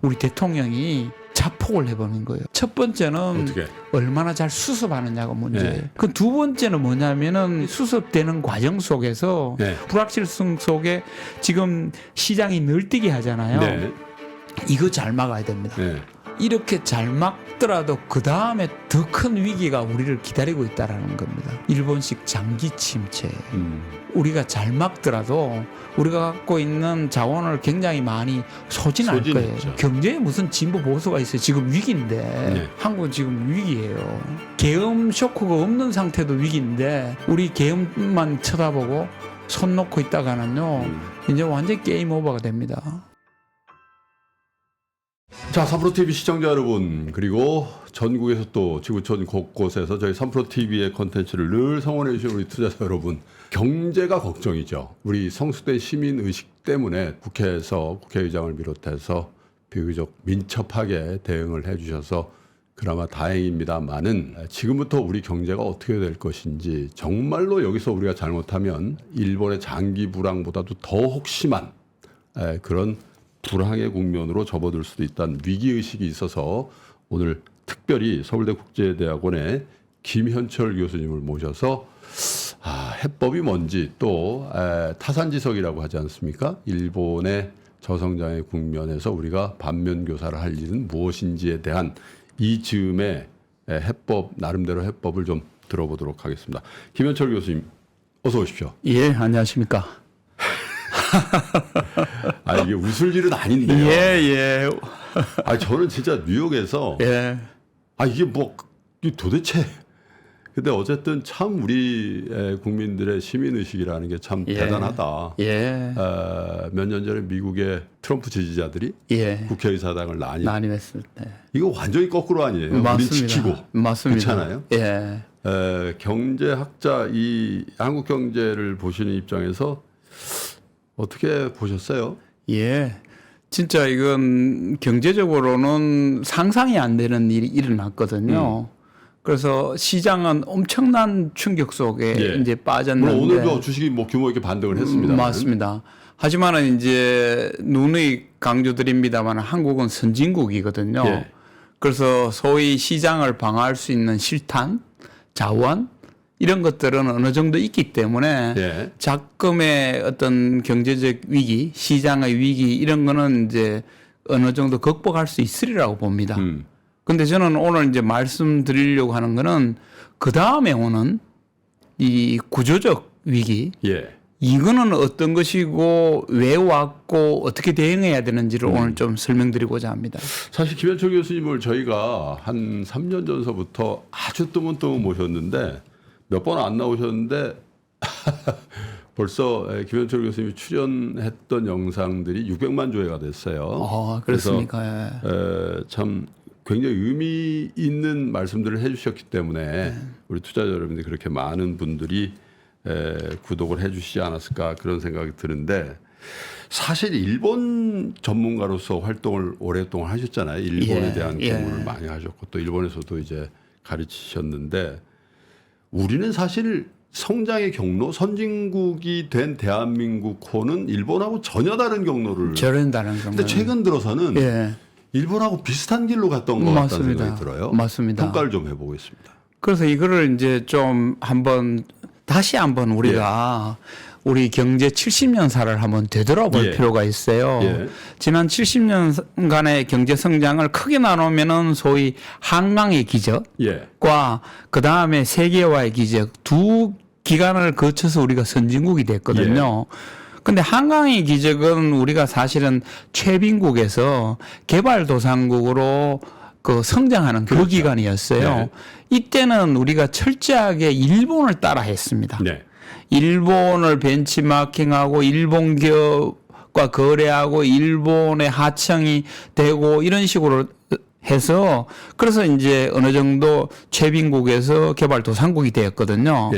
우리 대통령이 자폭을 해보는 거예요. 첫 번째는 어떻게? 얼마나 잘 수습하느냐가 문제. 네. 그 두 번째는 뭐냐면은 수습되는 과정 속에서 네. 불확실성 속에 지금 시장이 늘뛰게 하잖아요. 네. 이거 잘 막아야 됩니다. 네. 이렇게 잘 막더라도 그 다음에 더 큰 위기가 우리를 기다리고 있다라는 겁니다. 일본식 장기 침체. 우리가 잘 막더라도 우리가 갖고 있는 자원을 굉장히 많이 소진할 거예요. 소진했죠. 경제에 무슨 진보 보수가 있어요. 지금 위기인데 네. 한국은 지금 위기예요. 계엄 쇼크가 없는 상태도 위기인데 우리 계엄만 쳐다보고 손 놓고 있다가는요 이제 완전 게임 오버가 됩니다. 자, 3프로TV 시청자 여러분, 그리고 전국에서 또 지구촌 곳곳에서 저희 3프로TV의 콘텐츠를 늘 성원해 주신 우리 투자자 여러분, 경제가 걱정이죠. 우리 성숙된 시민의식 때문에 국회에서 국회의장을 비롯해서 비교적 민첩하게 대응을 해 주셔서 그나마 다행입니다만은 지금부터 우리 경제가 어떻게 될 것인지 정말로 여기서 우리가 잘못하면 일본의 장기 불황보다도 더 혹심한 그런 불황의 국면으로 접어들 수도 있다는 위기의식이 있어서 오늘 특별히 서울대 국제대학원의 김현철 교수님을 모셔서 해법이 뭔지 또 타산지석이라고 하지 않습니까? 일본의 저성장의 국면에서 우리가 반면교사를 할 일은 무엇인지에 대한 이 즈음의 해법, 나름대로 해법을 좀 들어보도록 하겠습니다. 김현철 교수님 어서 오십시오. 예, 안녕하십니까. 이게 웃을 일은 아닌데요. 예. 저는 진짜 뉴욕에서 예. 이게 도대체 근데 어쨌든 참 우리 국민들의 시민의식이라는 게 참 대단하다. 예. 몇 년 전에 미국의 트럼프 지지자들이 국회의사당을 난임했을 때. 이거 완전히 거꾸로 아니에요. 우린 맞습니다. 지키고. 맞습니다. 그렇잖아요. 예. 경제학자 이 한국 경제를 보시는 입장에서 어떻게 보셨어요? 예. 진짜 이건 경제적으로는 상상이 안 되는 일이 일어났거든요. 그래서 시장은 엄청난 충격 속에 이제 빠졌는데. 물론 오늘도 주식이 규모 있게 반등을 했습니다. 맞습니다. 하지만은 이제 누누이 강조드립니다만 한국은 선진국이거든요. 예. 그래서 소위 시장을 방어할 수 있는 실탄, 자원 이런 것들은 어느 정도 있기 때문에 작금의 어떤 경제적 위기, 시장의 위기 이런 거는 이제 어느 정도 극복할 수 있으리라고 봅니다. 근데 저는 오늘 이제 말씀드리려고 하는 거는 그 다음에 오는 이 구조적 위기. 이거는 어떤 것이고 왜 왔고 어떻게 대응해야 되는지를 오늘 좀 설명드리고자 합니다. 사실 김현철 교수님을 저희가 한 3년 전서부터 아주 뜨문뜨문 모셨는데 몇 번 안 나오셨는데 벌써 김현철 교수님이 출연했던 영상들이 600만 조회가 됐어요. 그렇습니까? 그래서 참 굉장히 의미 있는 말씀들을 해주셨기 때문에 우리 투자자 여러분들이 그렇게 많은 분들이 구독을 해주시지 않았을까 그런 생각이 드는데 사실 일본 전문가로서 활동을 오랫동안 하셨잖아요. 일본에 대한 공부를 많이 하셨고 또 일본에서도 이제 가르치셨는데 우리는 사실 성장의 경로, 선진국이 된 대한민국호는 일본하고 전혀 다른 경로를. 근데 최근 들어서는 일본하고 비슷한 길로 갔던 것 같다는 생각이 들어요. 맞습니다. 평가를 좀 해보겠습니다. 그래서 이거를 이제 좀 다시 한번 우리가 우리 경제 70년사를 한번 되돌아볼 필요가 있어요. 지난 70년간의 경제 성장을 크게 나누면은 소위 한강의 기적과 그 다음에 세계화의 기적 두 기간을 거쳐서 우리가 선진국이 됐거든요. 근데 한강의 기적은 우리가 사실은 최빈국에서 개발도상국으로 성장하는 그 기간이었어요. 이때는 우리가 철저하게 일본을 따라 했습니다. 일본을 벤치마킹하고 일본 기업과 거래하고 일본의 하청이 되고 이런 식으로 해서 그래서 이제 어느 정도 최빈국에서 개발도상국이 되었거든요.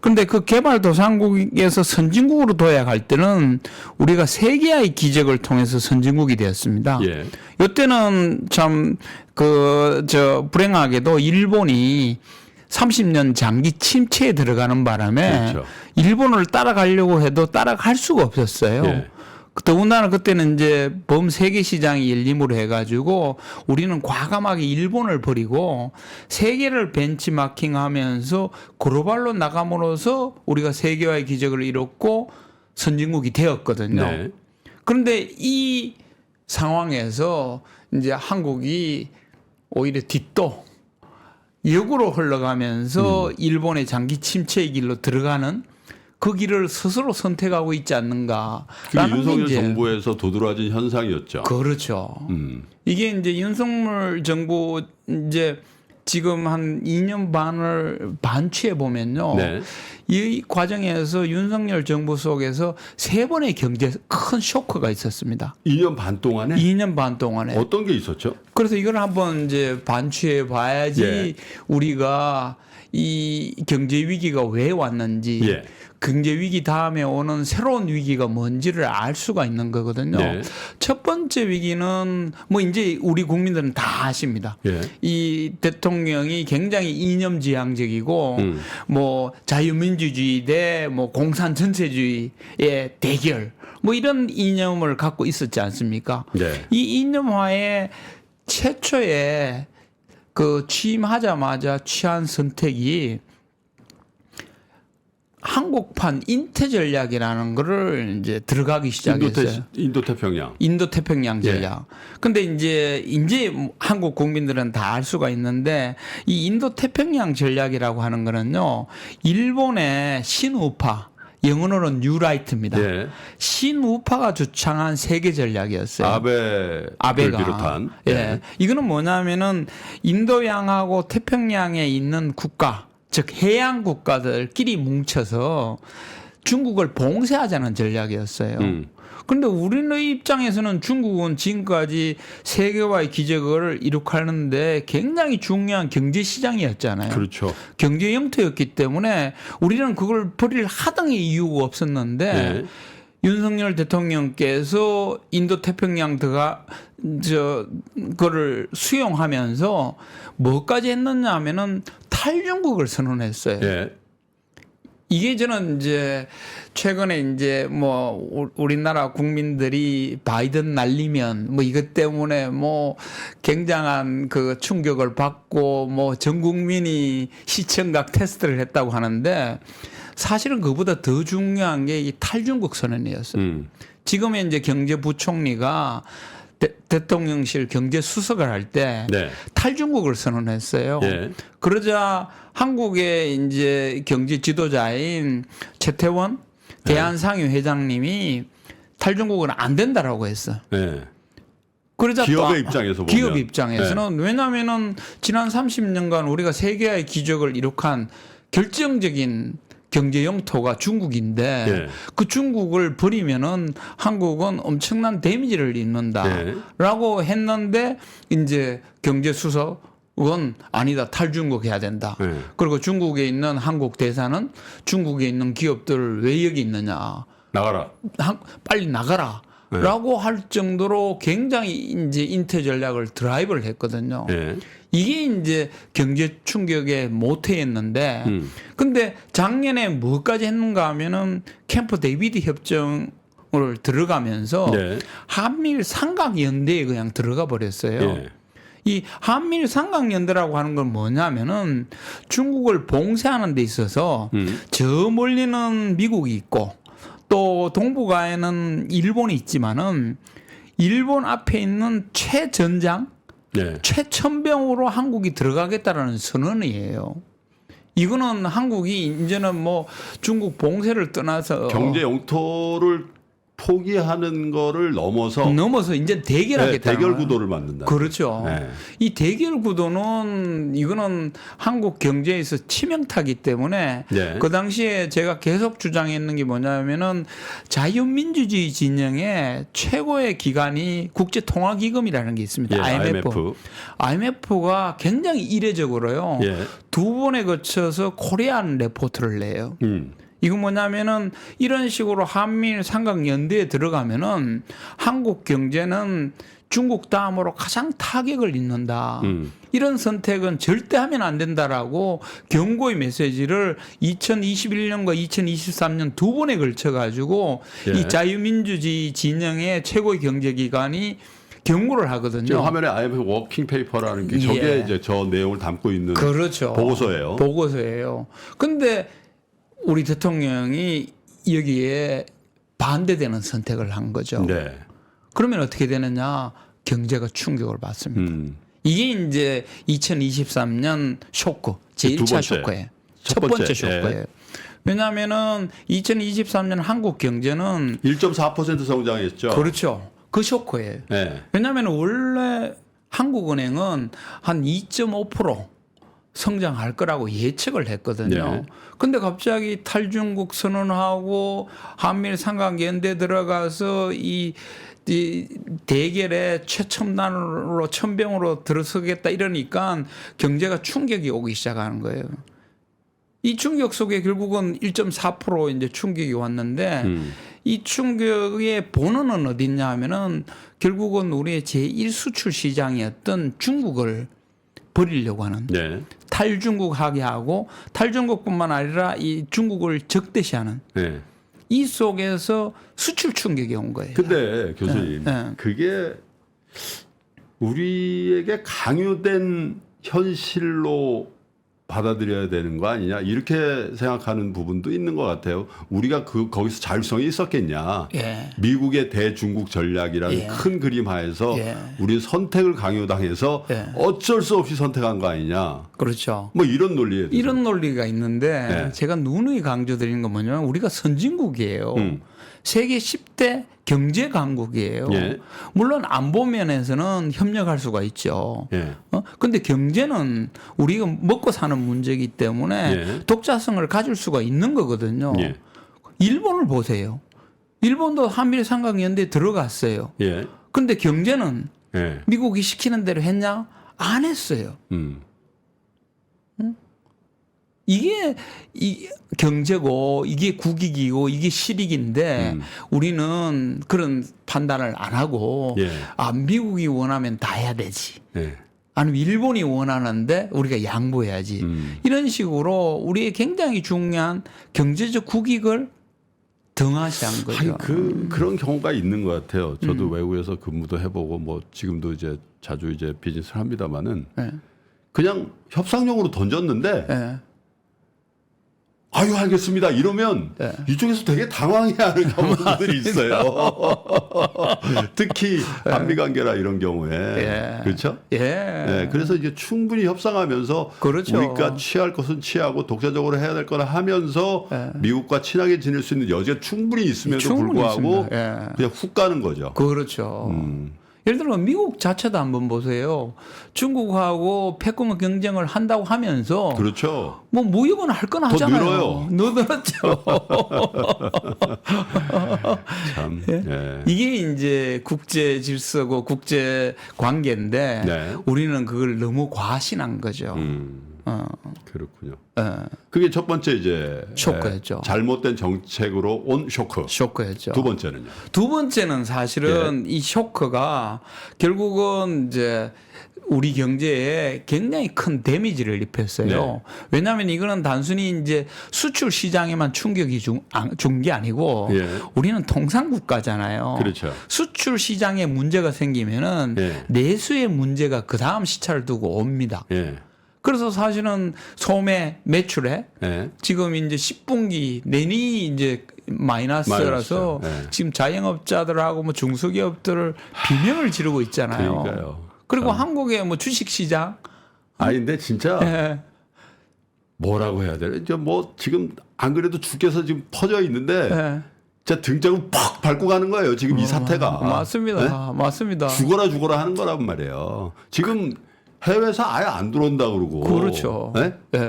그런데 그 개발도상국에서 선진국으로 도약할 때는 우리가 세계화의 기적을 통해서 선진국이 되었습니다. 이때는 참 불행하게도 일본이 30년 장기 침체에 들어가는 바람에 일본을 따라가려고 해도 따라갈 수가 없었어요. 더군다나 그때는 이제 범세계 시장이 열림으로 해가지고 우리는 과감하게 일본을 버리고 세계를 벤치마킹하면서 글로벌로 나감으로써 우리가 세계화의 기적을 이뤘고 선진국이 되었거든요. 네. 그런데 이 상황에서 이제 한국이 오히려 뒷도 역으로 흘러가면서 일본의 장기 침체의 길로 들어가는 그 길을 스스로 선택하고 있지 그게 않는가라는 윤석열 게 이제 정부에서 도드라진 현상이었죠. 그렇죠. 이게 이제 윤석열 정부 이제 지금 한 2년 반을 반취해 보면요. 네. 이 과정에서 윤석열 정부 속에서 세 번의 경제 큰 쇼크가 있었습니다. 2년 반 동안에 2년 반 동안에. 어떤 게 있었죠? 그래서 이걸 한번 이제 반취해 봐야지 예. 우리가 이 경제 위기가 왜 왔는지 예. 경제 위기 다음에 오는 새로운 위기가 뭔지를 알 수가 있는 거거든요. 네. 첫 번째 위기는 뭐 이제 우리 국민들은 다 아십니다. 예. 이 대통령이 굉장히 이념지향적이고 뭐 자유민주주의 대 뭐 공산 전체주의의 대결 뭐 이런 이념을 갖고 있었지 않습니까? 네. 이 이념화의 최초의 그 취임하자마자 취한 선택이 한국판 인태 전략이라는 거를 이제 들어가기 시작했어요. 인도태평양. 인도태평양 전략. 근데 이제 한국 국민들은 다 알 수가 있는데 이 인도태평양 전략이라고 하는 거는요. 일본의 신우파, 영어로는 뉴라이트입니다. 예. 신우파가 주창한 세계 전략이었어요. 아베를 비롯한. 예. 이거는 뭐냐면은 인도양하고 태평양에 있는 국가, 즉 해양 국가들끼리 뭉쳐서 중국을 봉쇄하자는 전략이었어요. 그런데 우리의 입장에서는 중국은 지금까지 세계화의 기적을 이룩하는데 굉장히 중요한 경제 시장이었잖아요. 그렇죠. 경제 영토였기 때문에 우리는 그걸 버릴 하등의 이유가 없었는데 네. 윤석열 대통령께서 인도 태평양 그거를 수용하면서 뭐까지 했느냐 하면은 탈중국을 선언했어요. 예. 이게 저는 이제 최근에 이제 뭐 우리나라 국민들이 바이든 날리면 뭐 이것 때문에 뭐 굉장한 그 충격을 받고 뭐 전 국민이 시청각 테스트를 했다고 하는데 사실은 그보다 더 중요한 게 이 탈중국 선언이었어요. 지금의 이제 경제부총리가 대통령실 경제수석을 할 때 네. 탈중국을 선언했어요. 예. 그러자 한국의 이제 경제 지도자인 최태원 대한상유 회장님이 탈중국은 안 된다라고 했어. 예. 그러자 기업의 입장에서 보면. 기업 입장에서는 왜냐하면은 지난 30년간 우리가 세계화의 기적을 이룩한 결정적인 경제 영토가 중국인데 예. 그 중국을 버리면은 한국은 엄청난 데미지를 입는다라고 했는데 이제 경제수석은 아니다 탈중국 해야 된다. 예. 그리고 중국에 있는 한국 대사는 중국에 있는 기업들을 왜 여기 있느냐 나가라. 빨리 나가라. 라고 할 정도로 굉장히 이제 인태 전략을 드라이브를 했거든요. 예. 이게 이제 경제 충격의 모태였는데, 근데 작년에 뭐까지 했는가 하면은 캠프 데이비드 협정을 들어가면서 네. 한미일 삼각연대에 그냥 들어가 버렸어요. 예. 이 한미일 삼각연대라고 하는 건 뭐냐면은 중국을 봉쇄하는 데 있어서 저 멀리는 미국이 있고 또 동북아에는 일본이 있지만은 일본 앞에 있는 최전장, 네. 최천병으로 한국이 들어가겠다라는 선언이에요. 이거는 한국이 이제는 뭐 중국 봉쇄를 떠나서 경제 영토를 포기하는 거를 넘어서 이제 대결하겠다. 네, 대결 구도를 만든다. 그렇죠. 네. 이 대결 구도는 이거는 한국 경제에서 치명타기 때문에 네. 그 당시에 제가 계속 주장했는 게 뭐냐면은 자유민주주의 진영의 최고의 기관이 국제통화기금이라는 게 있습니다. 예, IMF. IMF가 굉장히 이례적으로요. 예. 두 번에 거쳐서 코리안 레포트를 내요. 이건 뭐냐면은 이런 식으로 한미일 삼각연대에 들어가면은 한국 경제는 중국 다음으로 가장 타격을 입는다. 이런 선택은 절대 하면 안 된다라고 경고의 메시지를 2021년과 2023년 두 번에 걸쳐 가지고 예. 이 자유민주주의 진영의 최고의 경제기관이 경고를 하거든요. 지금 화면에 IMF 워킹 페이퍼라는 게 저게 예. 이제 저 내용을 담고 있는 그렇죠. 보고서예요. 보고서예요. 근데 우리 대통령이 여기에 반대되는 선택을 한 거죠. 네. 그러면 어떻게 되느냐? 경제가 충격을 받습니다. 이게 이제 2023년 쇼크, 두 제1차 번째. 쇼크예요. 첫 첫 번째 번째. 쇼크예요. 왜냐하면은 2023년 한국 경제는 1.4% 성장했죠. 그렇죠. 그 쇼크예요. 네. 왜냐하면 원래 한국은행은 한 2.5% 성장할 거라고 예측을 했거든요. 네. 근데 갑자기 탈중국 선언하고 한미일 삼각연대 들어가서 이 대결에 최첨단으로 천병으로 들어서겠다 이러니까 경제가 충격이 오기 시작하는 거예요. 이 충격 속에 결국은 1.4% 이제 충격이 왔는데 이 충격의 본원은 어딨냐 하면은 결국은 우리의 제1수출 시장이었던 중국을 버리려고 하는 네. 탈중국하게 하고 탈중국뿐만 아니라 이 중국을 적대시하는 네. 이 속에서 수출 충격이 온 거예요. 근데 교수님, 네. 그게 우리에게 강요된 현실로 받아들여야 되는 거 아니냐 이렇게 생각하는 부분도 있는 것 같아요. 우리가 거기서 자율성이 있었겠냐. 예. 미국의 대중국 전략이라는 예. 큰 그림 하에서 예. 우리 선택을 강요당해서 예. 어쩔 수 없이 선택한 거 아니냐. 그렇죠. 뭐 이런 논리에 대해서. 이런 논리가 있는데 네. 제가 누누이 강조드리는 건 뭐냐면 우리가 선진국이에요. 세계 10대 경제 강국이에요. 예. 물론 안보 면에서는 협력할 수가 있죠. 예. 근데 경제는 우리가 먹고 사는 문제이기 때문에 예. 독자성을 가질 수가 있는 거거든요. 예. 일본을 보세요. 일본도 한미일 삼각연대에 들어갔어요. 예. 근데 경제는 예. 미국이 시키는 대로 했냐? 안 했어요. 이게 이 경제고 이게 국익이고 이게 실익인데 우리는 그런 판단을 안 하고 예. 아 미국이 원하면 다 해야 되지. 예. 아니면 일본이 원하는데 우리가 양보해야지. 이런 식으로 우리의 굉장히 중요한 경제적 국익을 등하시한 거죠. 그런 경우가 있는 것 같아요. 저도 외국에서 근무도 해보고 뭐 지금도 이제 자주 이제 비즈니스를 합니다만은 네. 그냥 협상용으로 던졌는데 네. 아유 알겠습니다 이러면 네. 이쪽에서 되게 당황해하는 경우들이 있어요. 특히 한미 관계라 이런 경우에 예. 그렇죠? 예. 네, 그래서 이제 충분히 협상하면서 그렇죠. 우리가 취할 것은 취하고 독자적으로 해야 될 거는 하면서 미국과 친하게 지낼 수 있는 여지가 충분히 있음에도 충분히 불구하고 있습니다. 예. 그냥 훅 가는 거죠. 그렇죠. 예를 들어 미국 자체도 한번 보세요. 중국하고 패권 경쟁을 한다고 하면서 그렇죠. 뭐 무역은 할 건 더 하잖아요. 늘어요. 늘었죠. 참. 예. 이게 이제 국제 질서고 국제 관계인데 네. 우리는 그걸 너무 과신한 거죠. 그렇군요. 예. 그게 첫 번째 이제 쇼크였죠. 잘못된 정책으로 온 쇼크. 쇼크였죠. 두 번째는요. 두 번째는 사실은 이 쇼크가 결국은 이제 우리 경제에 굉장히 큰 데미지를 입혔어요. 네. 왜냐하면 이거는 단순히 이제 수출 시장에만 충격이 준 게 아니고 예. 우리는 통상국가잖아요. 그렇죠. 수출 시장에 문제가 생기면은 예. 내수의 문제가 그 다음 시차를 두고 옵니다. 예. 그래서 사실은 소매 매출에 예. 지금 이제 10분기 내니 이제 마이너스라서 마이너스. 네. 지금 자영업자들하고 뭐 중소기업들을 비명을 지르고 있잖아요. 그러니까요. 그리고 한국의 뭐 주식시장. 아니 근데 진짜 예. 뭐라고 해야 되나? 이제 뭐 지금 안 그래도 주께서 지금 퍼져 있는데 예. 진짜 등짝을 팍 밟고 가는 거예요. 지금 이 사태가. 맞습니다. 네? 맞습니다. 죽어라 하는 거란 말이에요. 지금 해외에서 아예 안 들어온다 그러고. 그렇죠. 네? 예.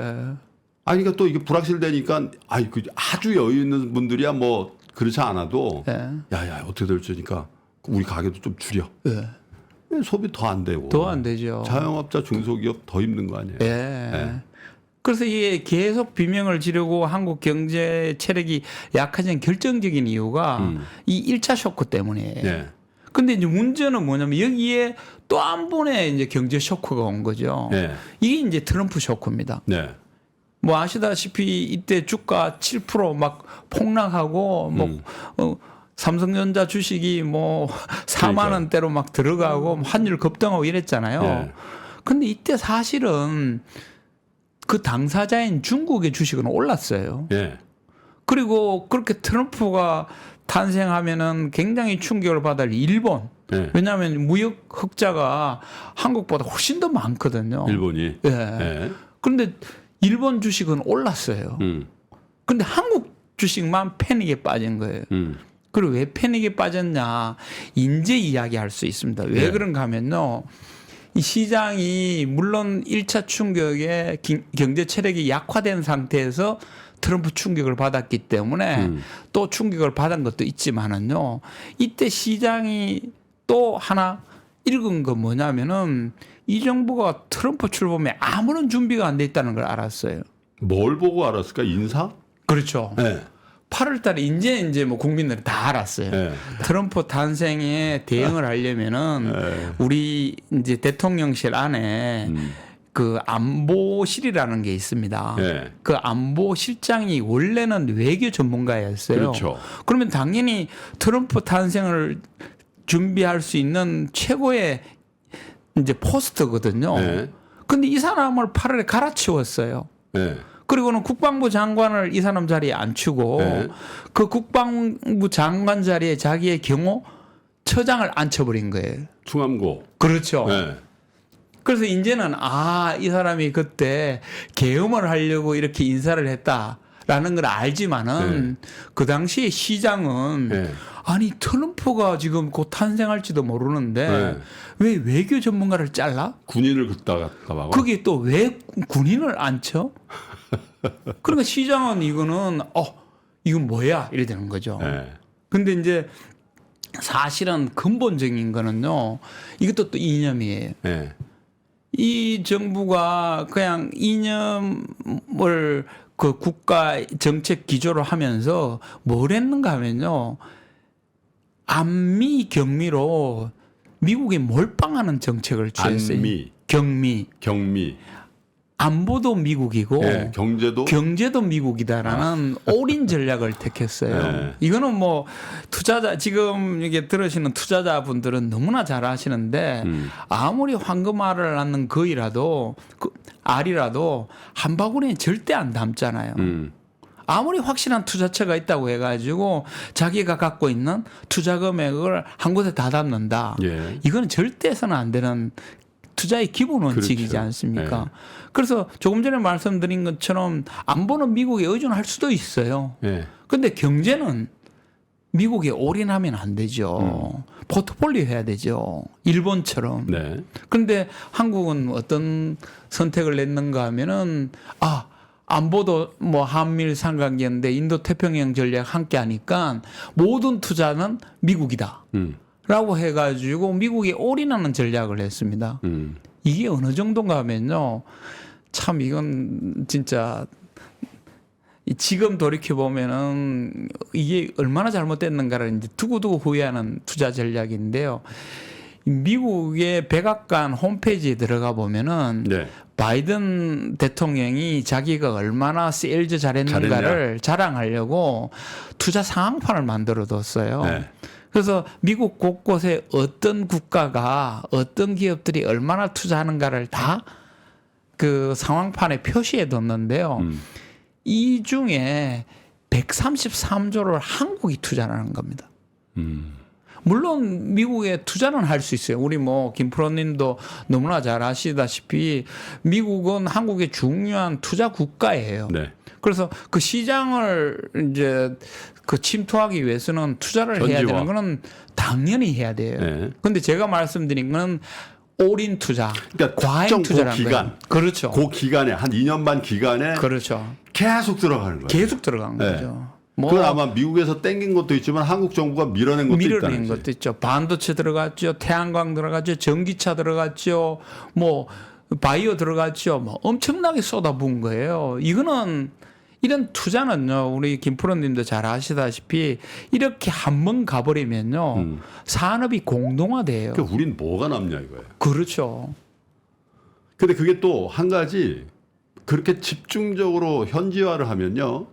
아니 그러니까 또 이게 불확실되니까 그 아주 여유 있는 분들이야 뭐 그렇지 않아도 예. 야야 어떻게 될지니까 우리 가게도 좀 줄여. 예. 소비 더 안 되고. 더 안 되죠. 자영업자 중소기업 더 힘든 거 아니에요. 예. 그래서 이게 계속 비명을 지르고 한국 경제 체력이 약해진 결정적인 이유가 이 1차 쇼크 때문이에요. 예. 근데 이제 문제는 뭐냐면 여기에 또 한 번의 이제 경제 쇼크가 온 거죠. 네. 이게 이제 트럼프 쇼크입니다. 네. 뭐 아시다시피 이때 주가 7%막 폭락하고 뭐 삼성전자 주식이 뭐 4만 원대로 막 들어가고 환율 급등하고 이랬잖아요. 네. 근데 이때 사실은 그 당사자인 중국의 주식은 올랐어요. 네. 그리고 그렇게 트럼프가 탄생하면은 굉장히 충격을 받을 일본. 네. 왜냐하면 무역 흑자가 한국보다 훨씬 더 많거든요. 일본이. 예. 네. 그런데 일본 주식은 올랐어요. 근데 한국 주식만 패닉에 빠진 거예요. 그리고 왜 패닉에 빠졌냐? 인제 이야기할 수 있습니다. 왜 네. 그런가 하면요. 이 시장이 물론 1차 충격에 경제 체력이 약화된 상태에서 트럼프 충격을 받았기 때문에 또 충격을 받은 것도 있지만은요. 이때 시장이 또 하나 읽은 거 뭐냐면은 이 정부가 트럼프 출범에 아무런 준비가 안 돼 있다는 걸 알았어요. 뭘 보고 알았을까? 인사? 그렇죠. 네. 8월 달에 이제 뭐 국민들이 다 알았어요. 네. 트럼프 탄생에 대응을 하려면은 네. 우리 이제 대통령실 안에 그 안보실이라는 게 있습니다. 네. 그 안보실장이 원래는 외교 전문가였어요. 그렇죠. 그러면 당연히 트럼프 탄생을 준비할 수 있는 최고의 이제 포스트거든요. 네. 근데 이 사람을 8월에 갈아치웠어요. 네. 그리고는 국방부 장관을 이 사람 자리에 앉히고 네. 그 국방부 장관 자리에 자기의 경호 처장을 앉혀버린 거예요. 충암고. 그렇죠. 네. 그래서 이제는 이 사람이 그때 계엄을 하려고 이렇게 인사를 했다라는 걸 알지만은 그 당시에 시장은 네. 아니 트럼프가 지금 곧 탄생할지도 모르는데 네. 왜 외교 전문가를 잘라? 군인을 긋다가 막. 거기에 또 왜 군인을 앉혀? 그러니까 시장은 이거는 이건 뭐야 이래 되는 거죠. 네. 근데 이제 사실은 근본적인 거는요. 이것도 또 이념이에요. 네. 이 정부가 그냥 이념을 그 국가 정책 기조로 하면서 뭘 했는가 하면요. 안미 경미로 미국에 몰빵하는 정책을 취했어요. 안미. 경미. 안보도 미국이고 네. 경제도 미국이다라는 올인 전략을 택했어요. 네. 이거는 뭐 투자자 지금 이게 들으시는 투자자분들은 너무나 잘 아시는데 아무리 황금알을 낳는 거이라도 알이라도 한 바구니에 절대 안 담잖아요. 아무리 확실한 투자처가 있다고 해가지고 자기가 갖고 있는 투자 금액을 한 곳에 다 담는다. 예. 이거는 절대 해서는 안 되는 투자의 기본 원칙이지 그렇죠. 않습니까? 네. 그래서 조금 전에 말씀드린 것처럼 안보는 미국에 의존할 수도 있어요. 그런데 경제는 미국에 올인하면 안 되죠. 포트폴리오 해야 되죠. 일본처럼. 네. 그런데 한국은 어떤 선택을 냈는가 하면은 안보도 뭐 한미일 삼각관계인데 인도 태평양 전략 함께 하니까 모든 투자는 미국이다. 라고 해가지고 미국에 올인하는 전략을 했습니다. 이게 어느 정도인가 하면요. 참 이건 진짜 지금 돌이켜보면은 이게 얼마나 잘못됐는가를 이제 두고두고 후회하는 투자 전략인데요. 미국의 백악관 홈페이지에 들어가 보면은 네. 바이든 대통령이 자기가 얼마나 세일즈 잘했는가를 자랑하려고 투자 상황판을 만들어 뒀어요. 네. 그래서 미국 곳곳에 어떤 국가가 어떤 기업들이 얼마나 투자하는가를 다 그 상황판에 표시해 뒀는데요. 이 중에 133조를 한국이 투자하는 겁니다. 물론 미국에 투자는 할 수 있어요. 우리 뭐 김프로님도 너무나 잘 아시다시피 미국은 한국의 중요한 투자 국가예요. 네. 그래서 그 시장을 이제 그 침투하기 위해서는 투자를 해야 되는 거는 당연히 해야 돼요. 그런데 제가 말씀드린 거는 올인 투자, 그러니까 과잉 투자라는 기간, 거예요. 그렇죠. 그 기간에 한 2년 반 기간에 그렇죠. 계속 들어가는 거예요. 계속 들어간 거죠. 뭐 그건 아마 미국에서 땡긴 것도 있지만 한국 정부가 밀어낸 것도 있다는 밀어낸 것도 있죠. 반도체 들어갔죠. 태양광 들어갔죠. 전기차 들어갔죠. 뭐 바이오 들어갔죠. 뭐 엄청나게 쏟아부은 거예요. 이거는 이런 투자는요, 우리 김프로님도 잘 아시다시피 이렇게 한 번 가버리면요, 산업이 공동화돼요. 그러니까 우린 뭐가 남냐 이거예요. 그렇죠. 근데 그게 또 한 가지 그렇게 집중적으로 현지화를 하면요.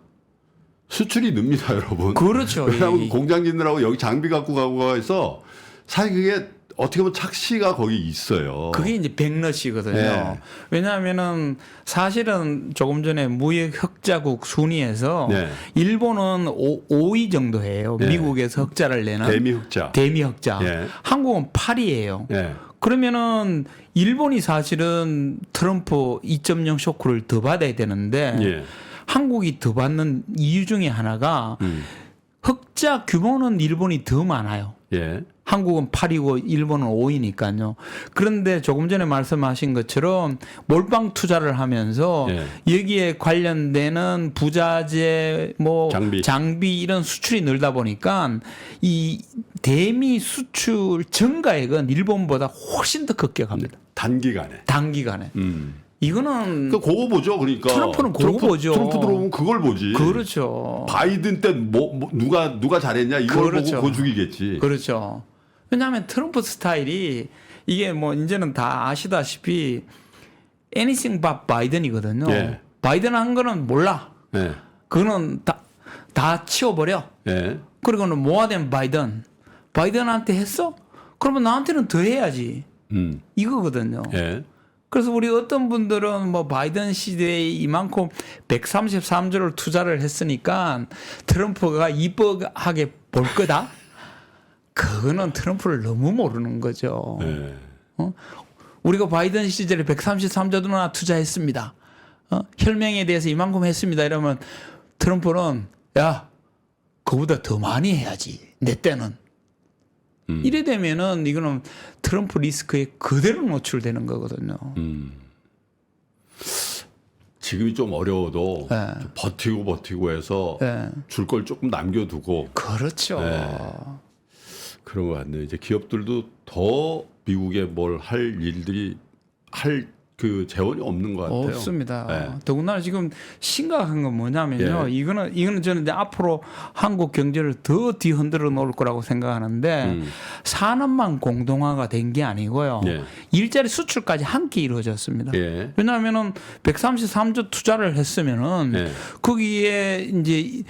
수출이 늡니다, 여러분. 그렇죠. 왜냐하면 공장진들하고 여기 장비 갖고 가고 해서 사실 그게 어떻게 보면 착시가 거기 있어요. 그게 이제 백러시거든요. 네. 왜냐하면은 사실은 조금 전에 무역 흑자국 순위에서 네. 일본은 5위 정도예요. 네. 미국에서 흑자를 내는 대미흑자. 대미 흑자. 네. 한국은 8위예요. 네. 그러면은 일본이 사실은 트럼프 2.0 쇼크를 더 받아야 되는데 예. 한국이 더 받는 이유 중에 하나가 흑자 규모는 일본이 더 많아요. 예. 한국은 8위고 일본은 5위니까요. 그런데 조금 전에 말씀하신 것처럼 몰빵 투자를 하면서 예. 여기에 관련되는 부자재, 뭐 장비 이런 수출이 늘다 보니까 이 대미 수출 증가액은 일본보다 훨씬 더 급격합니다. 단기간에. 이거는 그거 보죠. 그러니까 트럼프는 그거 보죠. 트럼프 들어오면 그걸 보지. 그렇죠. 바이든 때 누가 잘했냐 이걸 그렇죠. 보고 고죽이겠지. 그렇죠. 왜냐하면 트럼프 스타일이 이게 뭐 이제는 다 아시다시피 anything but 바이든이거든요. 예. 바이든 한 거는 몰라. 예. 그거는 다 치워버려. 예. 그리고는 모아된 바이든한테 했어? 그러면 나한테는 더 해야지. 이거거든요. 예. 그래서 우리 어떤 분들은 뭐 바이든 시대에 이만큼 133조를 투자를 했으니까 트럼프가 이뻐하게 볼 거다? 그거는 트럼프를 너무 모르는 거죠. 예. 우리가 바이든 시절에 133조나 투자했습니다. 혈맹에 대해서 이만큼 했습니다. 이러면 트럼프는 야, 그보다 더 많이 해야지. 내 때는. 이래 되면은 이거는 트럼프 리스크에 그대로 노출되는 거거든요. 지금이 좀 어려워도 네. 좀 버티고 해서 네. 줄 걸 조금 남겨두고 그렇죠. 네. 그런 것 같네요. 이제 기업들도 더 미국에 뭘 할 일들이 할 그 재원이 없는 것 같아요. 없습니다. 네. 더군다나 지금 심각한 건 뭐냐면요. 예. 이거는 저는 이제 앞으로 한국 경제를 더 뒤흔들어 놓을 거라고 생각하는데 산업만 공동화가 된 게 아니고요. 예. 일자리 수출까지 함께 이루어졌습니다. 예. 왜냐하면은 133조 투자를 했으면은 예. 거기에 이제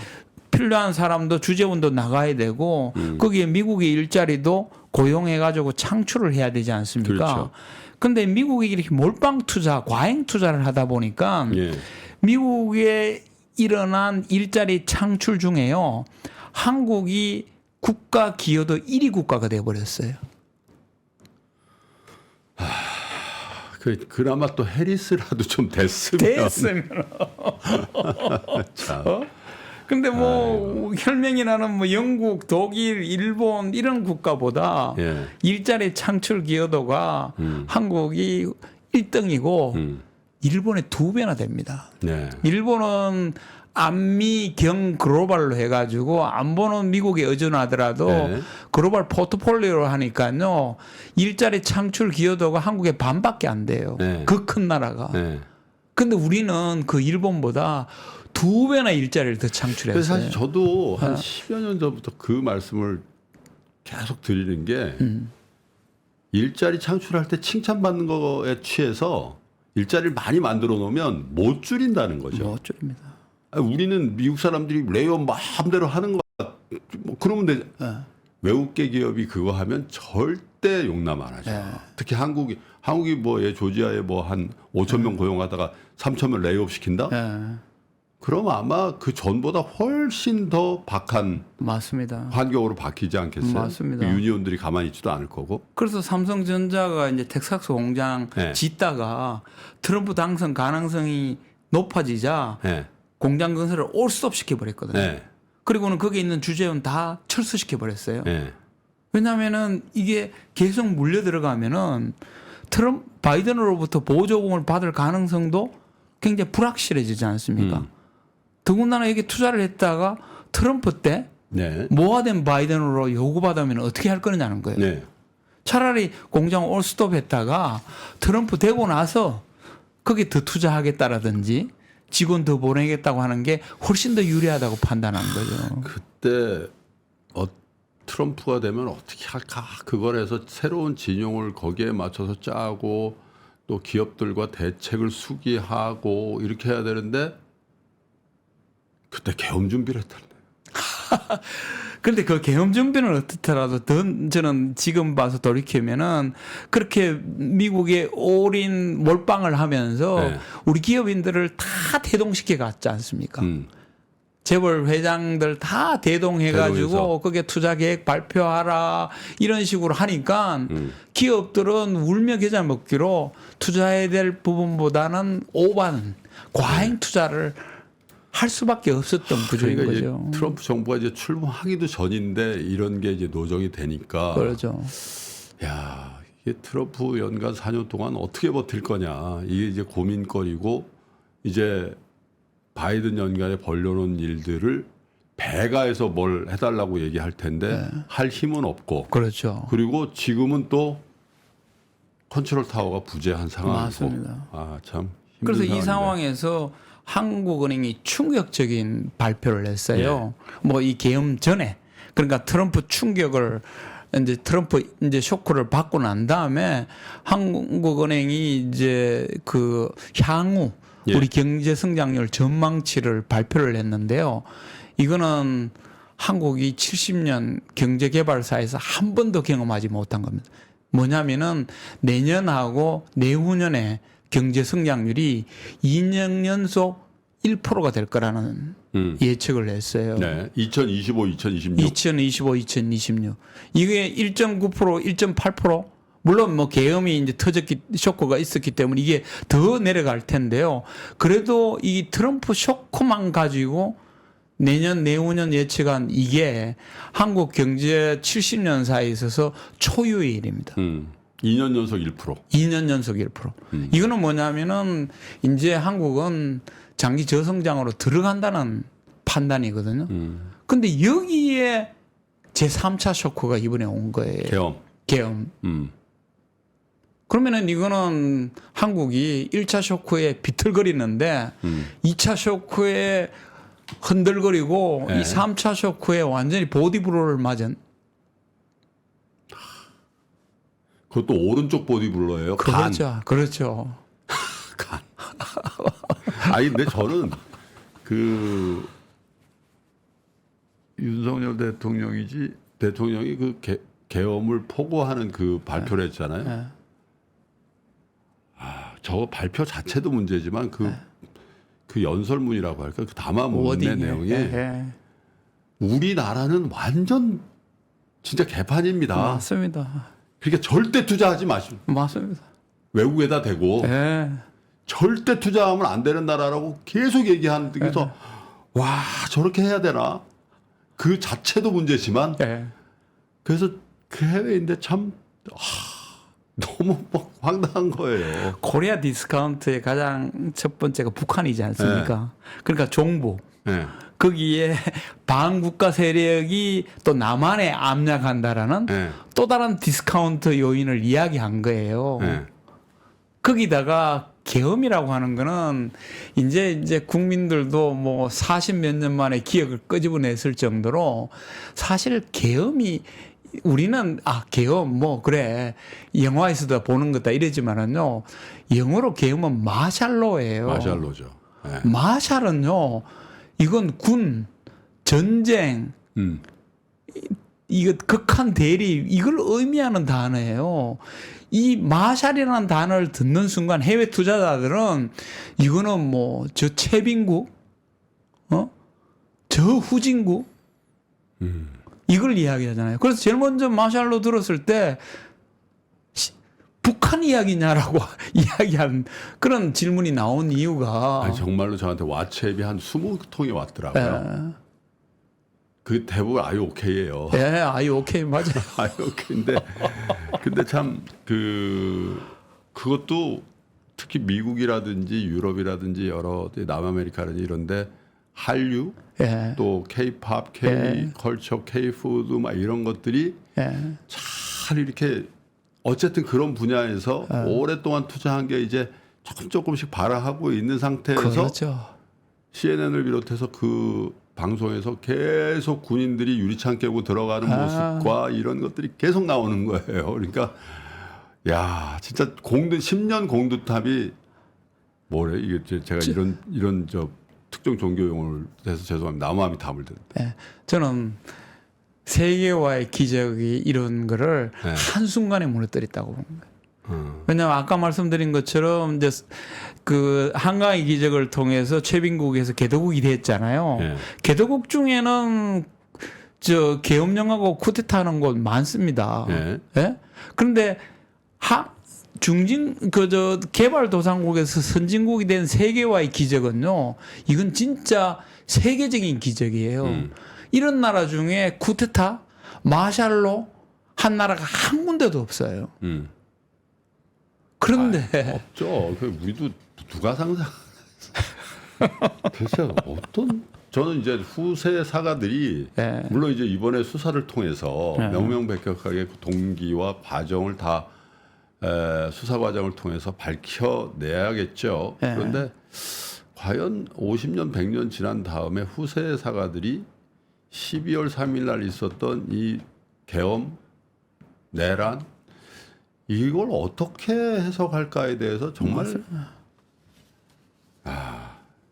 필요한 사람도 주재원도 나가야 되고 거기에 미국의 일자리도 고용해가지고 창출을 해야 되지 않습니까? 그렇죠. 근데 미국이 이렇게 몰빵 투자, 과잉 투자를 하다 보니까 예. 미국에 일어난 일자리 창출 중에요. 한국이 국가 기여도 1위 국가가 돼버렸어요. 그나마 또 해리스라도 좀 됐으면. 참. 근데 뭐 혈맹이라는 뭐 영국, 독일, 일본 이런 국가보다 예. 일자리 창출 기여도가 한국이 1등이고 일본의 2배나 됩니다. 네. 일본은 안미 경 글로벌로 해가지고 안보는 미국에 의존하더라도 네. 글로벌 포트폴리오로 하니까요 일자리 창출 기여도가 한국의 반밖에 안 돼요. 네. 그 큰 나라가. 네. 근데 우리는 그 일본보다 2배나 일자리를 더 창출했어요. 그래서 사실 저도 한 10여 년 전부터 그 말씀을 계속 드리는 게 일자리 창출할 때 칭찬받는 거에 취해서 일자리를 많이 만들어 놓으면 못 줄인다는 거죠. 못 줄입니다. 우리는 미국 사람들이 레이업 마음대로 하는 거 뭐 그러면 되죠. 외국계 기업이 그거 하면 절대 용납 안 하죠. 특히 한국이 뭐 조지아에 뭐 한 5천 명 고용하다가 3천 명 레이업 시킨다? 그럼 아마 그 전보다 훨씬 더 박한 맞습니다. 환경으로 바뀌지 않겠어요? 맞습니다. 그 유니온들이 가만히 있지도 않을 거고. 그래서 삼성전자가 이제 텍사스 공장 네. 짓다가 트럼프 당선 가능성이 높아지자 네. 공장 건설을 올스톱 시켜버렸거든요. 네. 그리고는 거기에 있는 주재원 다 철수시켜버렸어요. 네. 왜냐하면은 이게 계속 물려 들어가면은 바이든으로부터 보조금을 받을 가능성도 굉장히 불확실해지지 않습니까? 더군다나 여기 투자를 했다가 트럼프 때 네. 모아된 바이든으로 요구받으면 어떻게 할 거냐는 거예요. 네. 차라리 공장 올스톱 했다가 트럼프 되고 나서 거기에 더 투자하겠다라든지 직원 더 보내겠다고 하는 게 훨씬 더 유리하다고 판단한 거죠. 그때 트럼프가 되면 어떻게 할까? 그걸 해서 새로운 진용을 거기에 맞춰서 짜고 또 기업들과 대책을 수기하고 이렇게 해야 되는데 그때 계엄 준비를 했다네. 그런데 그 계엄 준비는 어떻더라도 저는 지금 봐서 돌이키면은 그렇게 미국에 올인 몰빵을 하면서 네. 우리 기업인들을 다 대동시켜 갔지 않습니까? 재벌 회장들 다 대동해가지고 대동해서. 그게 투자 계획 발표하라 이런 식으로 하니까 기업들은 울며 겨자 먹기로 투자해야 될 부분보다는 오반 과잉 투자를 할 수밖에 없었던 구조인 그러니까 거죠. 이제 트럼프 정부가 이제 출범하기도 전인데 이런 게 이제 노정이 되니까 그렇죠. 야, 이게 트럼프 연간 4년 동안 어떻게 버틸 거냐. 이게 이제 고민거리고 이제 바이든 연간에 벌려놓은 일들을 배가해서 뭘 해달라고 얘기할 텐데 할 힘은 없고 그렇죠. 그리고 지금은 또 컨트롤 타워가 부재한 상황이고 맞습니다. 아, 참 힘든 그래서 상황인데. 이 상황에서 한국은행이 충격적인 발표를 했어요. 뭐 이 계엄 전에 그러니까 트럼프 충격을 이제 트럼프 이제 쇼크를 받고 난 다음에 한국은행이 이제 그 향후 우리 경제 성장률 전망치를 발표를 했는데요. 이거는 한국이 70년 경제 개발사에서 한 번도 경험하지 못한 겁니다. 뭐냐면은 내년하고 내후년에 경제 성장률이 2년 연속 1%가 될 거라는 예측을 했어요. 네, 2025, 2026. 2025, 2026. 이게 1.9%, 1.8%? 물론 뭐 계엄이 이제 쇼크가 있었기 때문에 이게 더 내려갈 텐데요. 그래도 이 트럼프 쇼크만 가지고 내년, 내후년 예측한 이게 한국 경제 70년 사이에 있어서 초유의 일입니다. 2년 연속 1%. 2년 연속 1%. 이거는 뭐냐면은 이제 한국은 장기 저성장으로 들어간다는 판단이거든요. 근데 여기에 제3차 쇼크가 이번에 온 거예요. 계엄. 그러면은 이거는 한국이 1차 쇼크에 비틀거리는데 2차 쇼크에 흔들거리고 이 3차 쇼크에 완전히 보디블로를 맞은. 그것도 오른쪽 보디블러예요. 그렇죠. 그렇죠. 간. 아니 근데 저는 그 윤석열 대통령이 그 계엄을 포고하는 그 발표를 했잖아요. 네. 아, 저 발표 자체도 문제지만 그 연설문이라고 할까? 그 담화문의 내용이 우리나라는 완전 진짜 개판입니다. 맞습니다. 그러니까 절대 투자하지 마시고 맞습니다. 외국에다 대고 네. 절대 투자하면 안 되는 나라라고 계속 얘기하는 데서 와 저렇게 해야 되나? 그 자체도 문제지만 그래서 그 해외인데 참 너무 막 황당한 거예요. 코리아 디스카운트의 가장 첫 번째가 북한이지 않습니까? 그러니까 종북. 거기에 반국가 세력이 또 남한에 압력한다라는 또 다른 디스카운트 요인을 이야기한 거예요. 거기다가 계엄이라고 하는 거는 이제 국민들도 뭐 40몇 년 만에 기억을 끄집어냈을 정도로 사실 계엄이 우리는 계엄 뭐 그래 영화에서도 보는 거다 이러지만은요 영어로 계엄은 마샬로예요. 마샬로죠. 마샬은요 이건 군 전쟁 이거 극한 대립 이걸 의미하는 단어예요. 이 마샬이라는 단어를 듣는 순간 해외 투자자들은 이거는 뭐 저 최빈국 저 후진국 이걸 이야기하잖아요. 그래서 제일 먼저 마샬로 들었을 때 북한 이야기냐라고 이야기한 그런 질문이 나온 이유가 아니, 정말로 저한테 왓츠앱이 한 20통이 왔더라고요. 그 대부분 아유 오케이예요. 아유 오케이 맞아요. 아유 오케이인데 근데 참 그것도 특히 미국이라든지 유럽이라든지 여러 남아메리카라든지 이런데 한류 또 K-팝, K-컬처, K-푸드 막 이런 것들이 잘 이렇게 어쨌든 그런 분야에서 오랫동안 투자한 게 이제 조금씩 발화하고 있는 상태에서 그렇죠. CNN을 비롯해서 그 방송에서 계속 군인들이 유리창 깨고 들어가는 모습과 이런 것들이 계속 나오는 거예요. 그러니까 야 진짜 10년 공두탑이 뭐래 이게 제가 이런 저 특정 종교 용어를 해서 죄송합니다. 나무함이 담을 듯. 네. 저는 세계화의 기적이 이런 거를 네. 한순간에 무너뜨렸다고 보는 거예요. 왜냐하면 아까 말씀드린 것처럼 이제 그 한강의 기적을 통해서 최빈국에서 개도국이 됐잖아요. 네. 개도국 중에는 저 계엄령하고 쿠데타하는 곳 많습니다. 네. 예? 그런데 개발도상국에서 선진국이 된 세계화의 기적은요, 이건 진짜 세계적인 기적이에요. 이런 나라 중에 쿠데타, 마샬로 한 나라가 한 군데도 없어요. 그런데 없죠. 우리도 누가 상상? 대체 저는 이제 후세 사가들이 네. 물론 이제 이번에 수사를 통해서 네. 명명백백하게 그 동기와 과정을 다 수사 과정을 통해서 밝혀내야겠죠. 네. 그런데 과연 50년, 100년 지난 다음에 후세 사가들이 12월 3일 날 있었던 이 계엄, 내란 이걸 어떻게 해석할까에 대해서 정말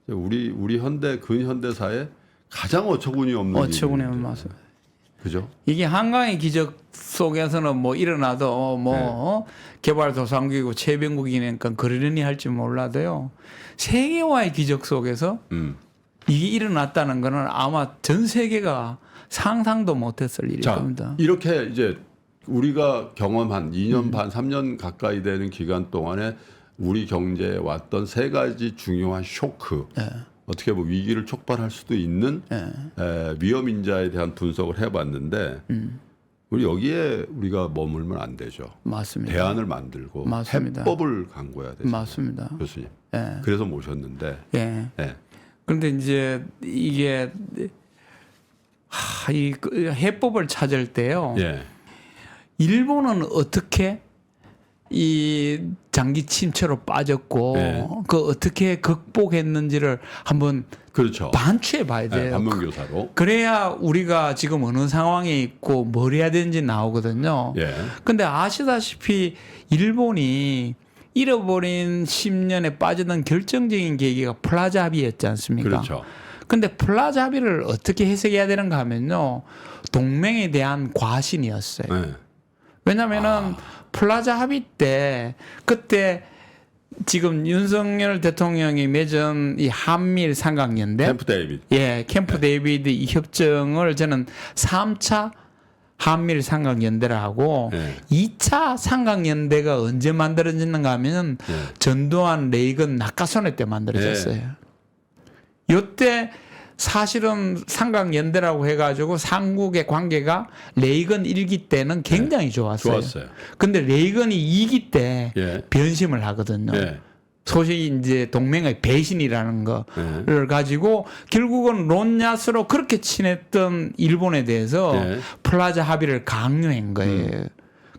우리 현대 근현대사에 가장 어처구니 없는 맞습니다. 그죠? 이게 한강의 기적 속에서는 뭐 일어나도 개발도상국이고 최빈국이니까 그러려니 할지 몰라도요. 세계화의 기적 속에서 이게 일어났다는 거는 아마 전 세계가 상상도 못했을 일일 겁니다. 이렇게 이제 우리가 경험한 2년 반, 3년 가까이 되는 기간 동안에 우리 경제에 왔던 세 가지 중요한 쇼크, 어떻게 보면 위기를 촉발할 수도 있는 위험 인자에 대한 분석을 해봤는데 우리 여기에 우리가 머물면 안 되죠. 맞습니다. 대안을 만들고 맞습니다. 해법을 강구해야 되죠. 맞습니다. 교수님. 예. 그래서 모셨는데. 예. 예. 그런데 이제 이게 이 해법을 찾을 때요. 예. 일본은 어떻게 이 장기 침체로 빠졌고 그 어떻게 극복했는지를 한번 그렇죠. 반추해 봐야 돼요. 반면교사로. 그래야 우리가 지금 어느 상황에 있고 뭘 해야 되는지 나오거든요. 예. 근데 아시다시피 일본이 잃어버린 10년에 빠지던 결정적인 계기가 플라자 합의였지 않습니까? 그렇죠. 근데 플라자 합의를 어떻게 해석해야 되는가 하면요. 동맹에 대한 과신이었어요. 예. 왜냐면은 플라자 합의 때 그때 지금 윤석열 대통령이 맺은 이 한미일 삼각연대 캠프 데이비드. 캠프 데이비드 이 협정을 저는 3차 한미일 삼각연대라고 2차 삼각연대가 언제 만들어졌는가 하면 전두환 레이건 낙하선회 때 만들어졌어요. 이때 사실은 삼각연대라고 해가지고 삼국의 관계가 레이건 1기 때는 굉장히 좋았어요. 근데 레이건이 2기 때 변심을 하거든요. 소위 이제 동맹의 배신이라는 거를 가지고 결국은 론야스로 그렇게 친했던 일본에 대해서 플라자 합의를 강요한 거예요.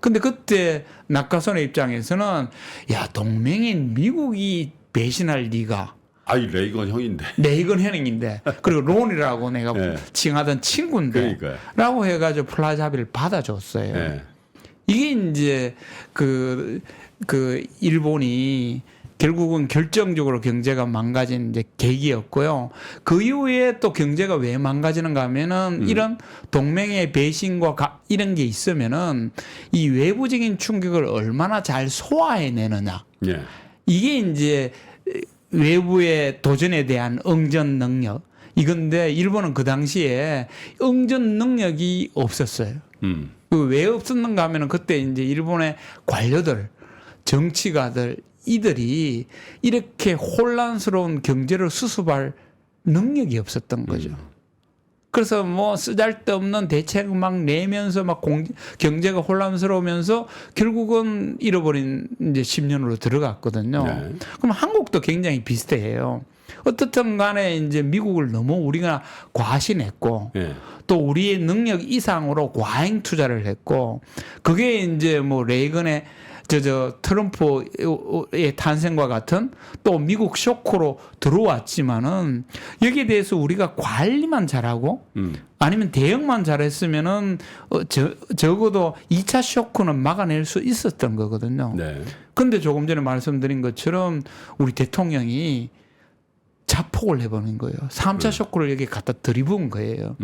근데 그때 낙하선의 입장에서는 야 동맹인 미국이 배신할 리가 아이 레이건 형인데. 레이건 형인데 그리고 론이라고 내가 칭하던 친구인데 라고 해가지고 플라자 합의를 받아줬어요. 이게 이제 그 일본이 결국은 결정적으로 경제가 망가진 이제 계기였고요. 그 이후에 또 경제가 왜 망가지는가 하면은 이런 동맹의 배신과 이런 게 있으면은 이 외부적인 충격을 얼마나 잘 소화해내느냐. 이게 이제 외부의 도전에 대한 응전 능력. 이건데 일본은 그 당시에 응전 능력이 없었어요. 왜 없었는가 하면은 그때 이제 일본의 관료들, 정치가들 이들이 이렇게 혼란스러운 경제를 수습할 능력이 없었던 거죠. 그래서 뭐 쓰잘데없는 대책 막 내면서 막 경제가 혼란스러우면서 결국은 잃어버린 이제 10년으로 들어갔거든요. 그럼 한국도 굉장히 비슷해요. 어떻든 간에 이제 미국을 너무 우리가 과신했고 또 우리의 능력 이상으로 과잉 투자를 했고 그게 이제 뭐 레이건의 트럼프의 탄생과 같은 또 미국 쇼크로 들어왔지만은 여기에 대해서 우리가 관리만 잘하고 아니면 대응만 잘했으면은 적어도 2차 쇼크는 막아낼 수 있었던 거거든요. 네. 근데 조금 전에 말씀드린 것처럼 우리 대통령이 자폭을 해버린 거예요. 3차 쇼크를 여기 갖다 들이부은 거예요.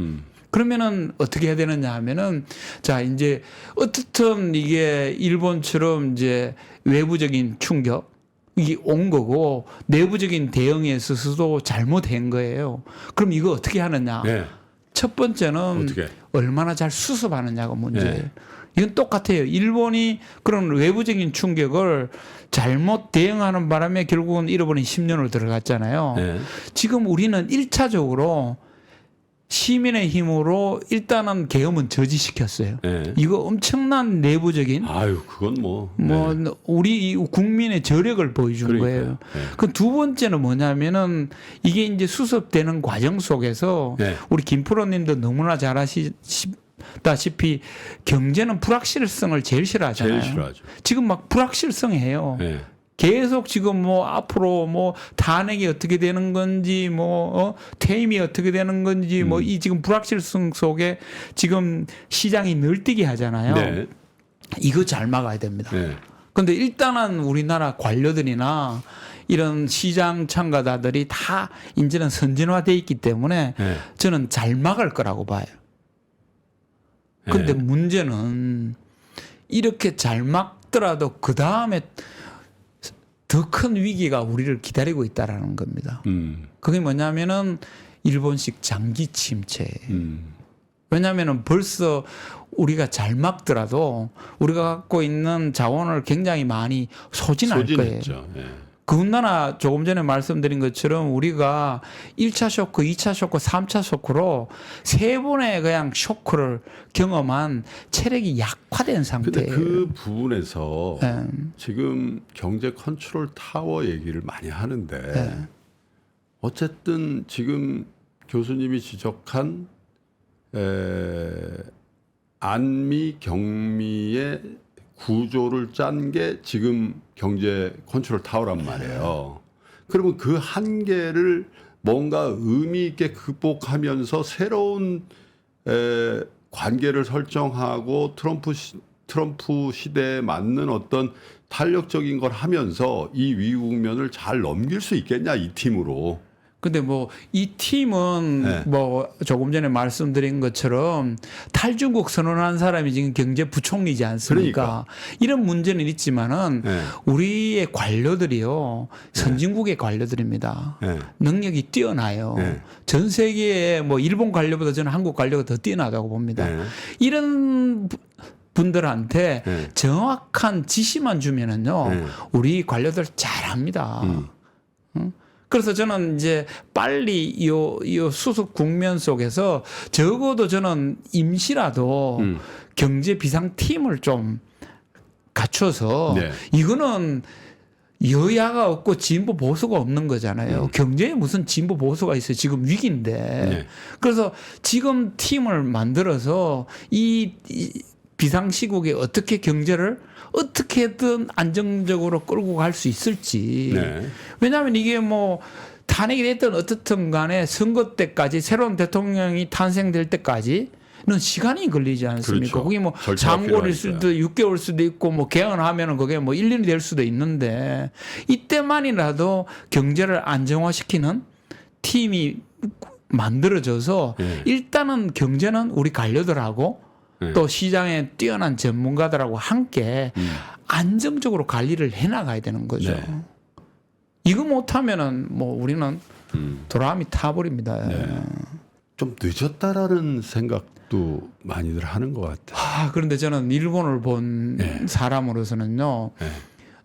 그러면은 어떻게 해야 되느냐 하면은 자, 이제 어떻든 이게 일본처럼 이제 외부적인 충격이 온 거고 내부적인 대응에 있어서도 잘못된 거예요. 그럼 이거 어떻게 하느냐? 네. 첫 번째는 어떻게? 얼마나 잘 수습하느냐가 문제예요. 네. 이건 똑같아요. 일본이 그런 외부적인 충격을 잘못 대응하는 바람에 결국은 잃어버린 10년을 들어갔잖아요. 네. 지금 우리는 1차적으로 시민의 힘으로 일단은 계엄은 저지시켰어요. 네. 이거 엄청난 내부적인 아유, 그건 뭐. 우리 국민의 저력을 보여준 그러니까요. 거예요. 네. 그 두 번째는 뭐냐면은 이게 이제 수습되는 과정 속에서 네. 우리 김프로님도 너무나 잘 아시다시피 경제는 불확실성을 제일 싫어하잖아요. 제일 싫어하죠. 지금 막 불확실성이에요. 네. 계속 지금 뭐 앞으로 뭐 탄핵이 어떻게 되는 건지 뭐 퇴임이 어떻게 되는 건지 뭐 이 지금 불확실성 속에 지금 시장이 늘뛰게 하잖아요. 네. 이거 잘 막아야 됩니다. 네. 근데 일단은 우리나라 관료들이나 이런 시장 참가자들이 다 이제는 선진화돼 있기 때문에 네. 저는 잘 막을 거라고 봐요. 근데 네. 문제는 이렇게 잘 막더라도 그 다음에 더 큰 위기가 우리를 기다리고 있다라는 겁니다. 그게 뭐냐면은 일본식 장기 침체예요. 왜냐하면은 벌써 우리가 잘 막더라도 우리가 갖고 있는 자원을 굉장히 많이 소진할 거예요. 네. 더군다나 조금 전에 말씀드린 것처럼 우리가 1차 쇼크, 2차 쇼크, 3차 쇼크로 세 번의 그냥 쇼크를 경험한 체력이 약화된 상태예요. 근데 그 부분에서 네. 지금 경제 컨트롤 타워 얘기를 많이 하는데 네. 어쨌든 지금 교수님이 지적한 안미 경미의 구조를 짠 게 지금 경제 컨트롤 타워란 말이에요. 그러면 그 한계를 뭔가 의미 있게 극복하면서 새로운 관계를 설정하고 트럼프 시대에 맞는 어떤 탄력적인 걸 하면서 이 위기 국면을 잘 넘길 수 있겠냐, 이 팀으로. 근데 뭐 이 팀은 네. 뭐 조금 전에 말씀드린 것처럼 탈중국 선언한 사람이 지금 경제부총리지 않습니까? 그러니까. 이런 문제는 있지만은 네. 우리의 관료들이요 선진국의 관료들입니다. 네. 능력이 뛰어나요. 네. 전 세계에 뭐 일본 관료보다 저는 한국 관료가 더 뛰어나다고 봅니다. 네. 이런 분들한테 네. 정확한 지시만 주면은요 네. 우리 관료들 잘합니다. 응? 그래서 저는 이제 빨리 이 수습 국면 속에서 적어도 저는 임시라도 경제 비상팀을 좀 갖춰서 네. 이거는 여야가 없고 진보 보수가 없는 거잖아요. 경제에 무슨 진보 보수가 있어요. 지금 위기인데. 네. 그래서 지금 팀을 만들어서 이 비상시국에 어떻게 경제를 어떻게든 안정적으로 끌고 갈 수 있을지. 네. 왜냐하면 이게 뭐 탄핵이 됐든 어떻든 간에 선거 때까지 새로운 대통령이 탄생될 때까지는 시간이 걸리지 않습니까? 그렇죠. 그게 뭐 절차가 장고일 필요하니까요. 수도 6개월 수도 있고 뭐 개헌하면은 그게 뭐 1년이 될 수도 있는데 이때만이라도 경제를 안정화시키는 팀이 만들어져서 네. 일단은 경제는 우리 관료들하고 네. 또 시장에 뛰어난 전문가들하고 함께 안정적으로 관리를 해나가야 되는 거죠. 네. 이거 못하면은 뭐 우리는 도라미 타버립니다. 네. 좀 늦었다라는 생각도 많이들 하는 것 같아요. 그런데 저는 일본을 본 네. 사람으로서는요. 네.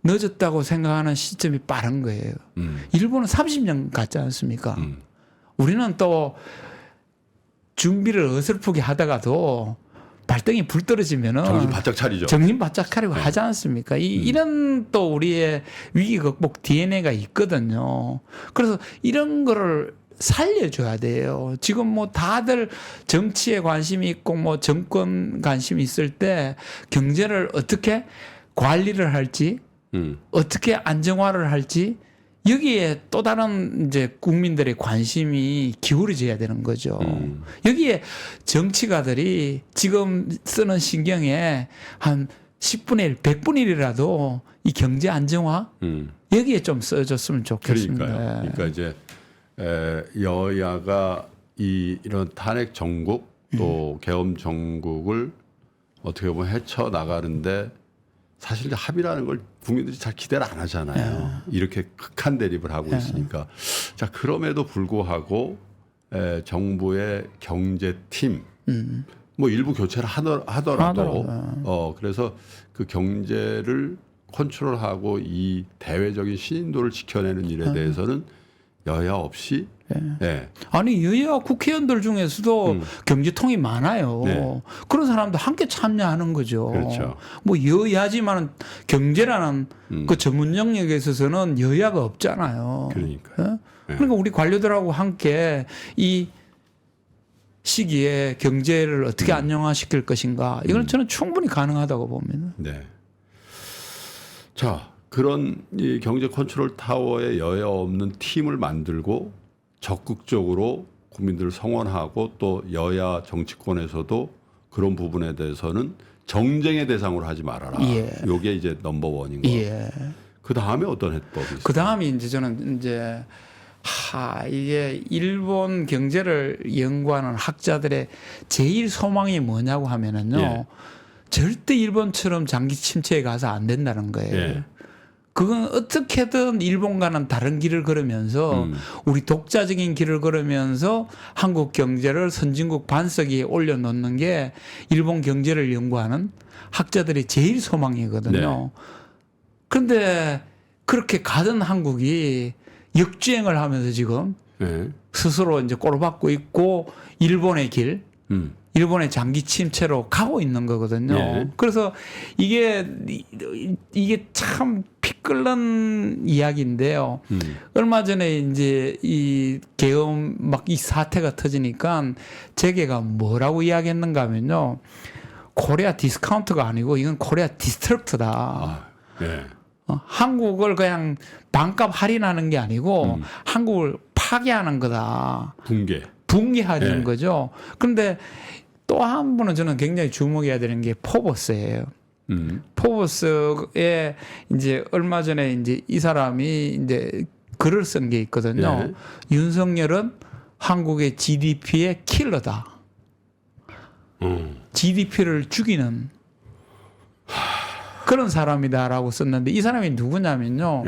늦었다고 생각하는 시점이 빠른 거예요. 일본은 30년 갔지 않습니까? 우리는 또 준비를 어설프게 하다가도 발등이 불 떨어지면은 정신 바짝 차리죠. 정신 바짝 차리고 하지 않습니까? 이런 또 우리의 위기 극복 DNA가 있거든요. 그래서 이런 거를 살려줘야 돼요. 지금 뭐 다들 정치에 관심이 있고 뭐 정권 관심이 있을 때 경제를 어떻게 관리를 할지 어떻게 안정화를 할지 여기에 또 다른 이제 국민들의 관심이 기울어져야 되는 거죠. 여기에 정치가들이 지금 쓰는 신경에 한 10분의 1, 100분의 1이라도 이 경제 안정화 여기에 좀 써줬으면 좋겠습니다. 그러니까요. 그러니까 이제 여야가 이런 탄핵 정국 또 계엄 정국을 어떻게 보면 헤쳐 나가는데 사실 이제 합의라는 걸 국민들이 잘 기대를 안 하잖아요. 이렇게 극한 대립을 하고 있으니까. 자, 그럼에도 불구하고 정부의 경제팀 뭐 일부 교체를 하더라도 그래서 그 경제를 컨트롤하고 이 대외적인 신인도를 지켜내는 일에 대해서는 여야 없이 아니 여야 국회의원들 중에서도 경제통이 많아요. 네. 그런 사람도 함께 참여하는 거죠. 그렇죠. 뭐 여야지만 경제라는 그 전문 영역에 있어서는 여야가 없잖아요. 그러니까요. 그러니까 우리 관료들하고 함께 이 시기에 경제를 어떻게 안정화시킬 것인가 이건 저는 충분히 가능하다고 봅니다. 네. 자, 그런 이 경제 컨트롤 타워에 여야 없는 팀을 만들고 적극적으로 국민들을 성원하고 또 여야 정치권에서도 그런 부분에 대해서는 정쟁의 대상으로 하지 말아라. 이게 이제 넘버원인 거. 그 다음에 어떤 해법이 있어요? 그 다음에 이제 저는 이제 이게 일본 경제를 연구하는 학자들의 제일 소망이 뭐냐고 하면은요. 절대 일본처럼 장기 침체에 가서 안 된다는 거예요. 그건 어떻게든 일본과는 다른 길을 걸으면서 우리 독자적인 길을 걸으면서 한국 경제를 선진국 반석에 올려놓는 게 일본 경제를 연구하는 학자들의 제일 소망이거든요. 그런데 그렇게 가던 한국이 역주행을 하면서 지금 스스로 이제 꼬로박고 있고 일본의 길, 일본의 장기 침체로 가고 있는 거거든요. 그래서 이게 참 피 끓는 이야기인데요. 얼마 전에 이제 이 계엄 막 이 사태가 터지니까 재계가 뭐라고 이야기했는가 하면요. 코리아 디스카운트가 아니고 이건 코리아 디스트럭트다. 한국을 그냥 반값 할인하는 게 아니고 한국을 파괴하는 거다. 붕괴하는 거죠. 그런데 또 한 분은 저는 굉장히 주목해야 되는 게 포버스예요. 포버스에 이제 얼마 전에 이제 이 사람이 이제 글을 쓴 게 있거든요. 윤석열은 한국의 GDP의 킬러다. GDP를 죽이는 그런 사람이다라고 썼는데 이 사람이 누구냐면요.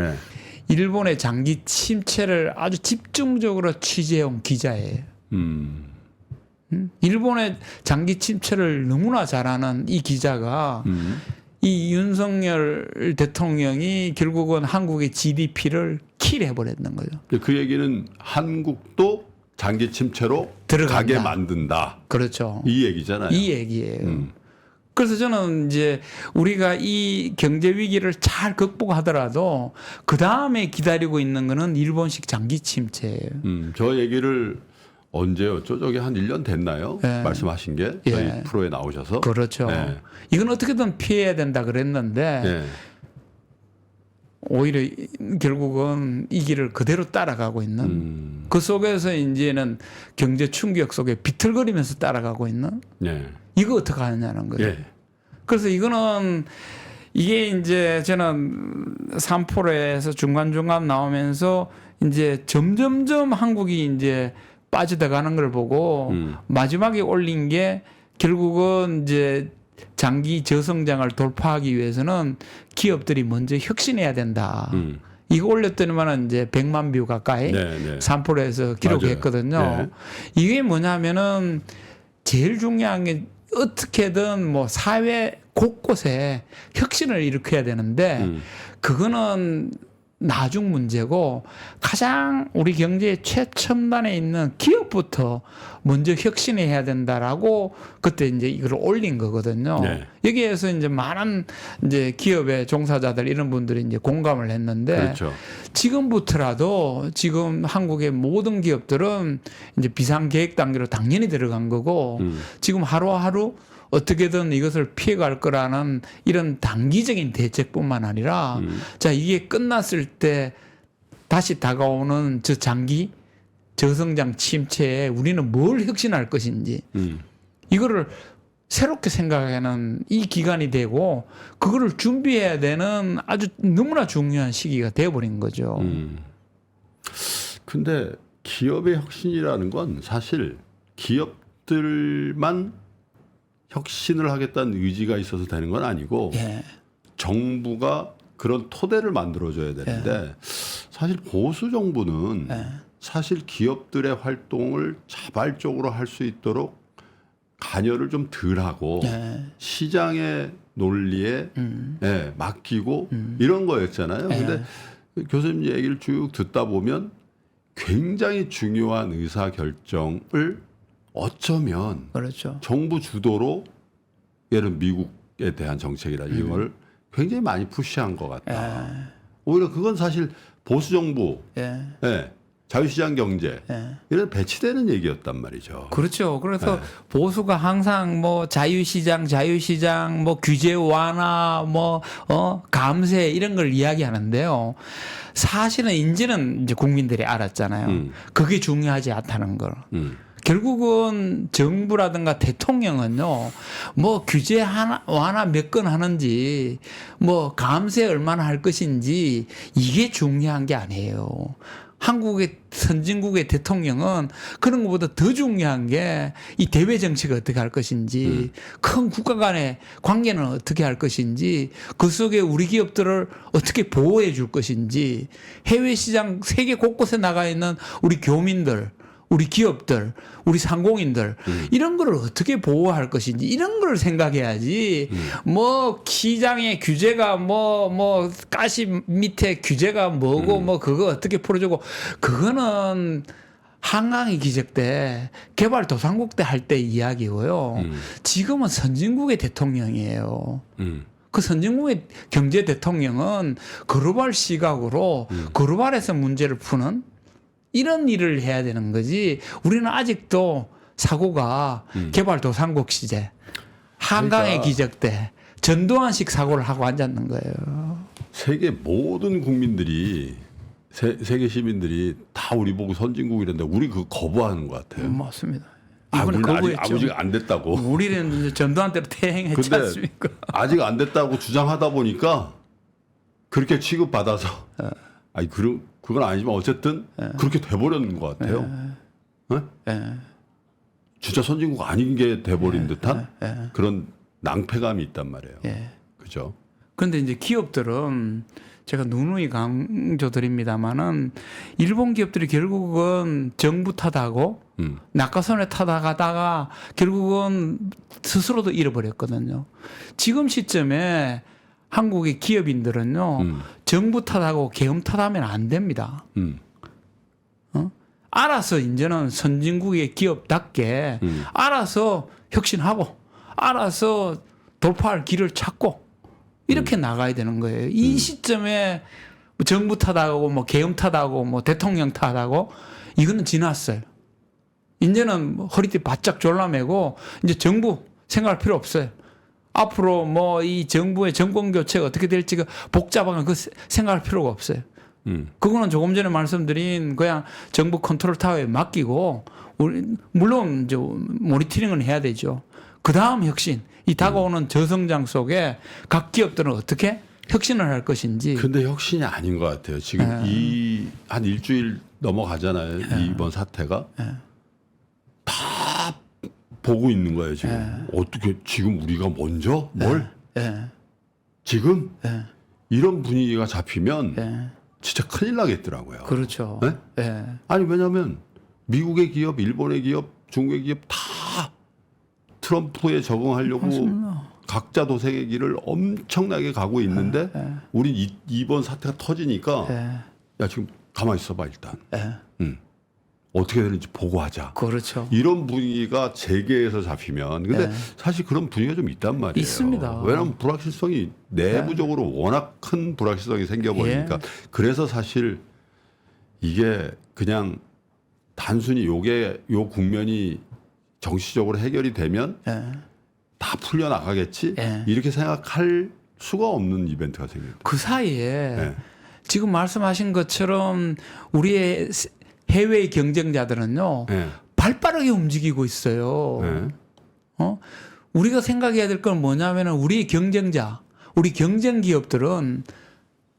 일본의 장기 침체를 아주 집중적으로 취재해온 기자예요. 일본의 장기 침체를 너무나 잘 아는 이 기자가 이 윤석열 대통령이 결국은 한국의 GDP를 킬해버렸는 거죠. 그 얘기는 한국도 장기 침체로 가게 만든다. 그렇죠. 이 얘기잖아요. 이 얘기예요. 그래서 저는 이제 우리가 이 경제 위기를 잘 극복하더라도 그 다음에 기다리고 있는 거는 일본식 장기 침체예요. 저 얘기를 언제였죠? 저기 한 1년 됐나요? 말씀하신 게 저희 프로에 나오셔서. 그렇죠. 이건 어떻게든 피해야 된다 그랬는데 오히려 결국은 이 길을 그대로 따라가고 있는 그 속에서 이제는 경제 충격 속에 비틀거리면서 따라가고 있는 이거 어떻게 하느냐는 거예요. 그래서 이거는 이게 이제 저는 3%에서 중간중간 나오면서 이제 점점점 한국이 이제 빠져들어가는 걸 보고 마지막에 올린 게 결국은 이제 장기 저성장을 돌파하기 위해서는 기업들이 먼저 혁신해야 된다. 이거 올렸더니만 이제 100만 뷰 가까이 3%에서 기록했거든요. 이게 뭐냐면은 제일 중요한 게 어떻게든 뭐 사회 곳곳에 혁신을 일으켜야 되는데 그거는 나중 문제고 가장 우리 경제의 최첨단에 있는 기업부터 먼저 혁신해야 된다라고 그때 이제 이걸 올린 거거든요. 여기에서 이제 많은 이제 기업의 종사자들 이런 분들이 이제 공감을 했는데 지금부터라도 지금 한국의 모든 기업들은 이제 비상계획 단계로 당연히 들어간 거고 지금 하루하루 어떻게든 이것을 피해갈 거라는 이런 단기적인 대책뿐만 아니라 자, 이게 끝났을 때 다시 다가오는 저 장기 저성장 침체에 우리는 뭘 혁신할 것인지 이거를 새롭게 생각하는 이 기간이 되고 그거를 준비해야 되는 아주 너무나 중요한 시기가 되어버린 거죠. 근데 기업의 혁신이라는 건 사실 기업들만 혁신을 하겠다는 의지가 있어서 되는 건 아니고 예. 정부가 그런 토대를 만들어줘야 되는데 사실 보수 정부는 사실 기업들의 활동을 자발적으로 할 수 있도록 관여를 좀 덜하고 시장의 논리에 맡기고 이런 거였잖아요. 근데 교수님 얘기를 쭉 듣다 보면 굉장히 중요한 의사 결정을 어쩌면 그렇죠. 정부 주도로 예를 들어 미국에 대한 정책이라든지 이걸 굉장히 많이 푸시한 것 같다. 오히려 그건 사실 보수 정부, 자유시장 경제 이런 배치되는 얘기였단 말이죠. 그렇죠. 그래서 보수가 항상 뭐 자유시장, 뭐 규제 완화, 감세 이런 걸 이야기하는데요. 사실은 이제는 이제 국민들이 알았잖아요. 그게 중요하지 않다는 걸. 결국은 정부라든가 대통령은요, 뭐 규제 완화 몇 건 하는지, 뭐 감세 얼마나 할 것인지 이게 중요한 게 아니에요. 한국의 선진국의 대통령은 그런 것보다 더 중요한 게 이 대외 정책을 어떻게 할 것인지, 큰 국가 간의 관계는 어떻게 할 것인지, 그 속에 우리 기업들을 어떻게 보호해 줄 것인지, 해외 시장 세계 곳곳에 나가 있는 우리 교민들, 우리 기업들, 우리 상공인들 이런 거를 어떻게 보호할 것인지 이런 걸 생각해야지. 뭐 시장의 규제가 뭐 가시 밑에 규제가 뭐고 뭐 그거 어떻게 풀어주고 그거는 한강의 기적 때 개발도상국 때 할 때 이야기고요. 지금은 선진국의 대통령이에요. 그 선진국의 경제 대통령은 글로벌 시각으로 글로벌에서 문제를 푸는 이런 일을 해야 되는 거지. 우리는 아직도 사고가 개발도상국 시제, 한강의 기적 때 전두환식 사고를 하고 앉았는 거예요. 세계 모든 국민들이 세계 시민들이 다 우리 보고 선진국이란데 우리 그거 거부하는 것 같아요. 맞습니다. 이번에 이번에 아직 거부했죠. 아직 안 됐다고. 우리는 전두환 때로 퇴행했지 근데 않습니까? 아직 안 됐다고 주장하다 보니까 그렇게 취급받아서 아니 그건 아니지만 어쨌든 그렇게 돼버렸는 것 같아요. 진짜 선진국 아닌 게 돼버린 듯한 그런 낭패감이 있단 말이에요. 그죠? 그런데 이제 기업들은 제가 누누이 강조드립니다만은 일본 기업들이 결국은 정부 탓하고 낙하선에 타다가다가 결국은 스스로도 잃어버렸거든요. 지금 시점에 한국의 기업인들은요, 정부 탓하고 계엄 탓하면 안 됩니다. 알아서 이제는 선진국의 기업답게 알아서 혁신하고 알아서 돌파할 길을 찾고 이렇게 나가야 되는 거예요. 이 시점에 정부 탓하고 뭐 계엄 탓하고 뭐 대통령 탓하고 이거는 지났어요. 이제는 허리띠 바짝 졸라매고 이제 정부 생각할 필요 없어요. 앞으로 뭐 이 정부의 정권 교체가 어떻게 될지가 복잡한 그 생각할 필요가 없어요. 그거는 조금 전에 말씀드린 그냥 정부 컨트롤 타워에 맡기고 물론 이제 모니터링은 해야 되죠. 그 다음 혁신, 이 다가오는 저성장 속에 각 기업들은 어떻게 혁신을 할 것인지. 근데 혁신이 아닌 것 같아요. 지금 한 일주일 넘어가잖아요. 이번 사태가. 다 보고 있는 거예요, 지금. 어떻게, 지금 우리가 먼저? 뭘? 지금? 이런 분위기가 잡히면 진짜 큰일 나겠더라고요. 그렇죠. 아니, 왜냐면 미국의 기업, 일본의 기업, 중국의 기업 다 트럼프에 적응하려고 각자 도생의 길을 엄청나게 가고 있는데 우린 이번 사태가 터지니까 야, 지금 가만히 있어봐, 일단. 어떻게 되는지 보고 하자. 그렇죠. 이런 분위기가 재계에서 잡히면 근데 사실 그런 분위기가 좀 있단 말이에요. 있습니다. 왜냐하면 불확실성이 내부적으로 워낙 큰 불확실성이 생겨버리니까 그래서 사실 이게 그냥 단순히 요 국면이 정치적으로 해결이 되면 다 풀려나가겠지 예. 이렇게 생각할 수가 없는 이벤트가 생깁니다. 그 사이에 예. 지금 말씀하신 것처럼 우리의 해외 경쟁자들은요. 예. 발빠르게 움직이고 있어요. 예. 우리가 생각해야 될 건 뭐냐면은 우리 경쟁자, 우리 경쟁 기업들은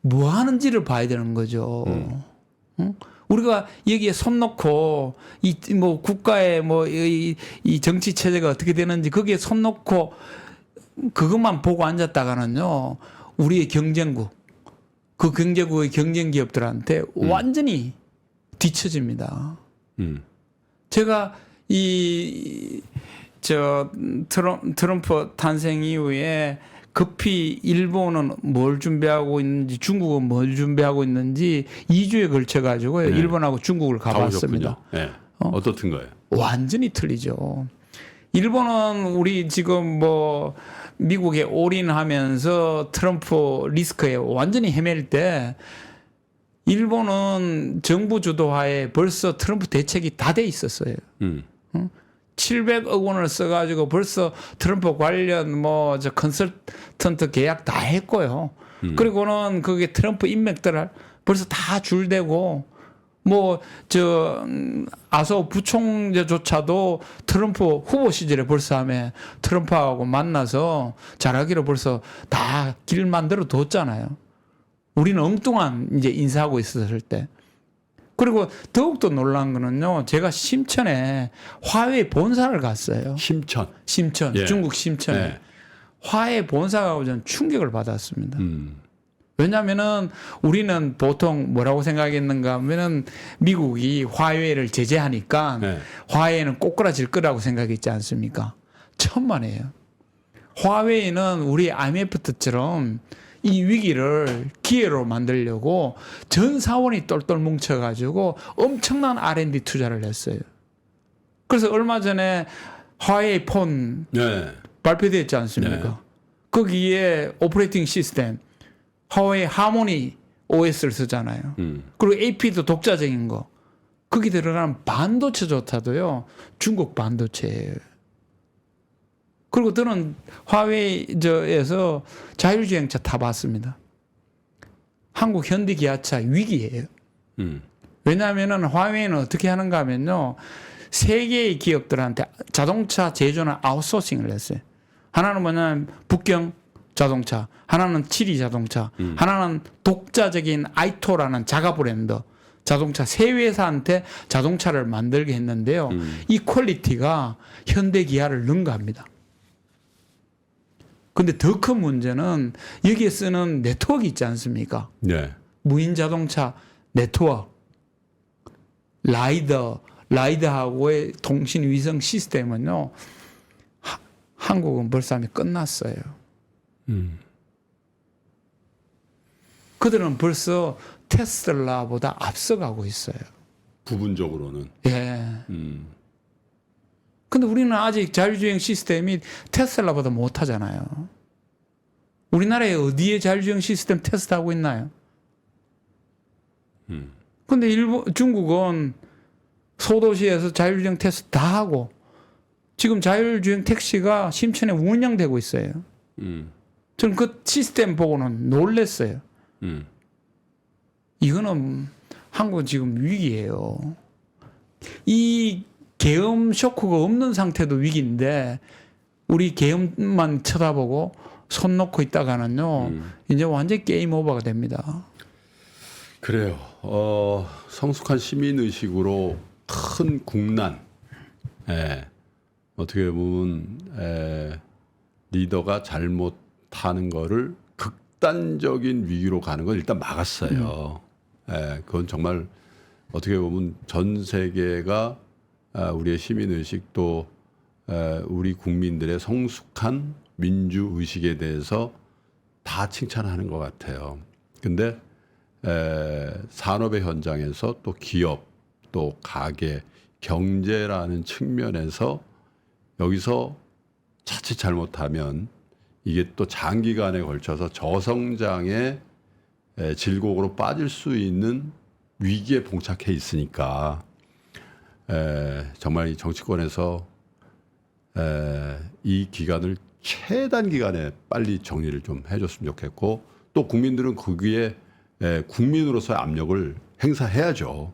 뭐 하는지를 봐야 되는 거죠. 우리가 여기에 손 놓고 이 뭐 국가의 뭐 이 정치 체제가 어떻게 되는지 거기에 손 놓고 그것만 보고 앉았다가는요. 우리의 경쟁국, 그 경제국의 경쟁 기업들한테 완전히 뒤처집니다. 제가 트럼프 탄생 이후에 급히 일본은 뭘 준비하고 있는지 중국은 뭘 준비하고 있는지 2주에 걸쳐 가지고 네. 일본하고 중국을 가봤습니다. 네. 어떻든가요? 완전히 틀리죠. 일본은 우리 지금 뭐 미국에 올인하면서 트럼프 리스크에 완전히 헤맬 때 일본은 정부 주도하에 벌써 트럼프 대책이 다 돼 있었어요. 700억 원을 써가지고 벌써 트럼프 관련 뭐 저 컨설턴트 계약 다 했고요. 그리고는 그게 트럼프 인맥들 벌써 다 줄대고 뭐 저 아소 부총재조차도 트럼프 후보 시절에 벌써 하면 트럼프하고 만나서 잘하기로 벌써 다 길 만들어 뒀잖아요. 우리는 엉뚱한 이제 인사하고 있었을 때. 그리고 더욱더 놀란 거는요. 제가 심천에 화웨이 본사를 갔어요. 심천. 예. 중국 심천에. 예. 화웨이 본사가 저는 충격을 받았습니다. 왜냐하면은 우리는 보통 뭐라고 생각했는가 하면은 미국이 화웨이를 제재하니까 네. 화웨이는 꼬꾸라질 거라고 생각했지 않습니까? 천만에요. 화웨이는 우리 IMF처럼 이 위기를 기회로 만들려고 전 사원이 똘똘 뭉쳐가지고 엄청난 R&D 투자를 했어요. 그래서 얼마 전에 화웨이 폰 네. 발표됐지 않습니까? 네. 거기에 오퍼레이팅 시스템 화웨이 하모니 OS를 쓰잖아요. 그리고 AP도 독자적인 거. 거기 들어가는 반도체조차도요. 중국 반도체예요. 그리고 저는 화웨이에서 자율주행차 타봤습니다. 한국 현대기아차 위기예요. 왜냐하면 화웨이는 어떻게 하는가 하면요. 세 개의 기업들한테 자동차 제조는 아웃소싱을 했어요. 하나는 뭐냐면 북경 자동차, 하나는 치리 자동차, 하나는 독자적인 아이토라는 자가 브랜드 자동차 세 회사한테 자동차를 만들게 했는데요. 이 퀄리티가 현대기아를 능가합니다. 근데 더 큰 문제는 여기에 쓰는 네트워크 있지 않습니까? 네. 무인 자동차 네트워크, 라이더하고의 통신 위성 시스템은요. 한국은 벌써 하면 끝났어요. 그들은 벌써 테슬라보다 앞서가고 있어요. 부분적으로는. 예. 근데 우리는 아직 자율주행 시스템이 테슬라보다 못하잖아요. 우리나라에 어디에 자율주행 시스템 테스트하고 있나요? 근데 중국은 소도시에서 자율주행 테스트 다 하고 지금 자율주행 택시가 심천에 운영되고 있어요. 저는 그 시스템 보고는 놀랐어요. 이거는 한국은 지금 위기예요. 이 계엄 쇼크가 없는 상태도 위기인데 우리 계엄만 쳐다보고 손 놓고 있다가는요. 이제 완전히 게임 오버가 됩니다. 그래요. 성숙한 시민의식으로 큰 국난. 어떻게 보면 리더가 잘못하는 거를 극단적인 위기로 가는 건 일단 막았어요. 그건 정말 어떻게 보면 전 세계가 우리의 시민의식 또 우리 국민들의 성숙한 민주의식에 대해서 다 칭찬하는 것 같아요. 근데 산업의 현장에서 또 기업 또 가계 경제라는 측면에서 여기서 자칫 잘못하면 이게 또 장기간에 걸쳐서 저성장의 질곡으로 빠질 수 있는 위기에 봉착해 있으니까 정말 이 정치권에서 이 기간을 최단 기간에 빨리 정리를 좀 해줬으면 좋겠고 또 국민들은 거기에 국민으로서의 압력을 행사해야죠.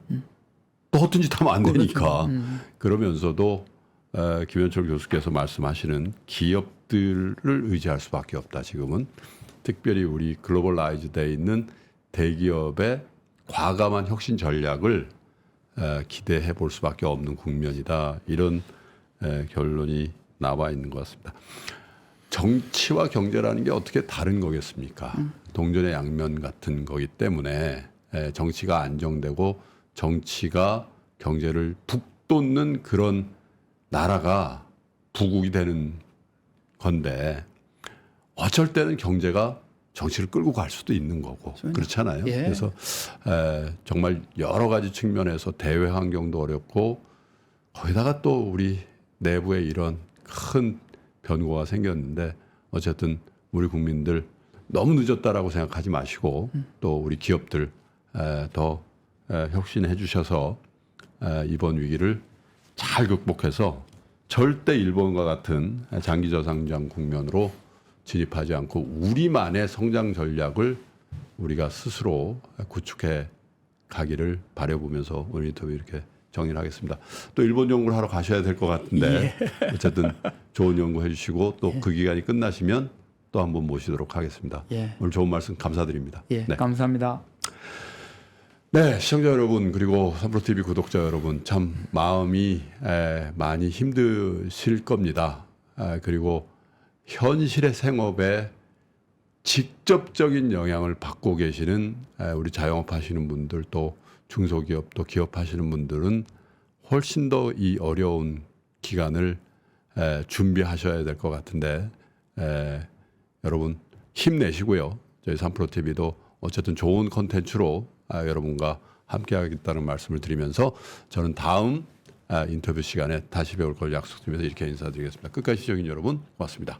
또 허튼 짓 하면 안 되니까. 그러면서도 김현철 교수께서 말씀하시는 기업들을 의지할 수밖에 없다. 지금은 특별히 우리 글로벌라이즈돼 있는 대기업의 과감한 혁신 전략을 기대해 볼 수밖에 없는 국면이다. 이런 결론이 나와 있는 것 같습니다. 정치와 경제라는 게 어떻게 다른 거겠습니까? 동전의 양면 같은 거기 때문에 정치가 안정되고 정치가 경제를 북돋는 그런 나라가 부국이 되는 건데 어쩔 때는 경제가 정치를 끌고 갈 수도 있는 거고 그렇잖아요. 예. 그래서 정말 여러 가지 측면에서 대외 환경도 어렵고 거기다가 또 우리 내부에 이런 큰 변고가 생겼는데 어쨌든 우리 국민들 너무 늦었다라고 생각하지 마시고 또 우리 기업들 더 혁신해 주셔서 이번 위기를 잘 극복해서 절대 일본과 같은 장기 저성장 국면으로 진입하지 않고 우리만의 성장 전략을 우리가 스스로 구축해 가기를 바라보면서 오늘 인터뷰 이렇게 정리를 하겠습니다. 또 일본 연구를 하러 가셔야 될 것 같은데 어쨌든 좋은 연구 해주시고 또 그 기간이 끝나시면 또 한번 모시도록 하겠습니다. 오늘 좋은 말씀 감사드립니다. 네. 감사합니다. 네, 시청자 여러분 그리고 삼프로TV 구독자 여러분 참 마음이 많이 힘드실 겁니다. 그리고 현실의 생업에 직접적인 영향을 받고 계시는 우리 자영업 하시는 분들 또 중소기업 또 기업 하시는 분들은 훨씬 더 이 어려운 기간을 준비하셔야 될 것 같은데 여러분 힘내시고요. 저희 삼프로TV도 어쨌든 좋은 콘텐츠로 여러분과 함께 하겠다는 말씀을 드리면서 저는 다음 인터뷰 시간에 다시 배울 걸 약속드리면서 이렇게 인사드리겠습니다. 끝까지 시청해주신 여러분 고맙습니다.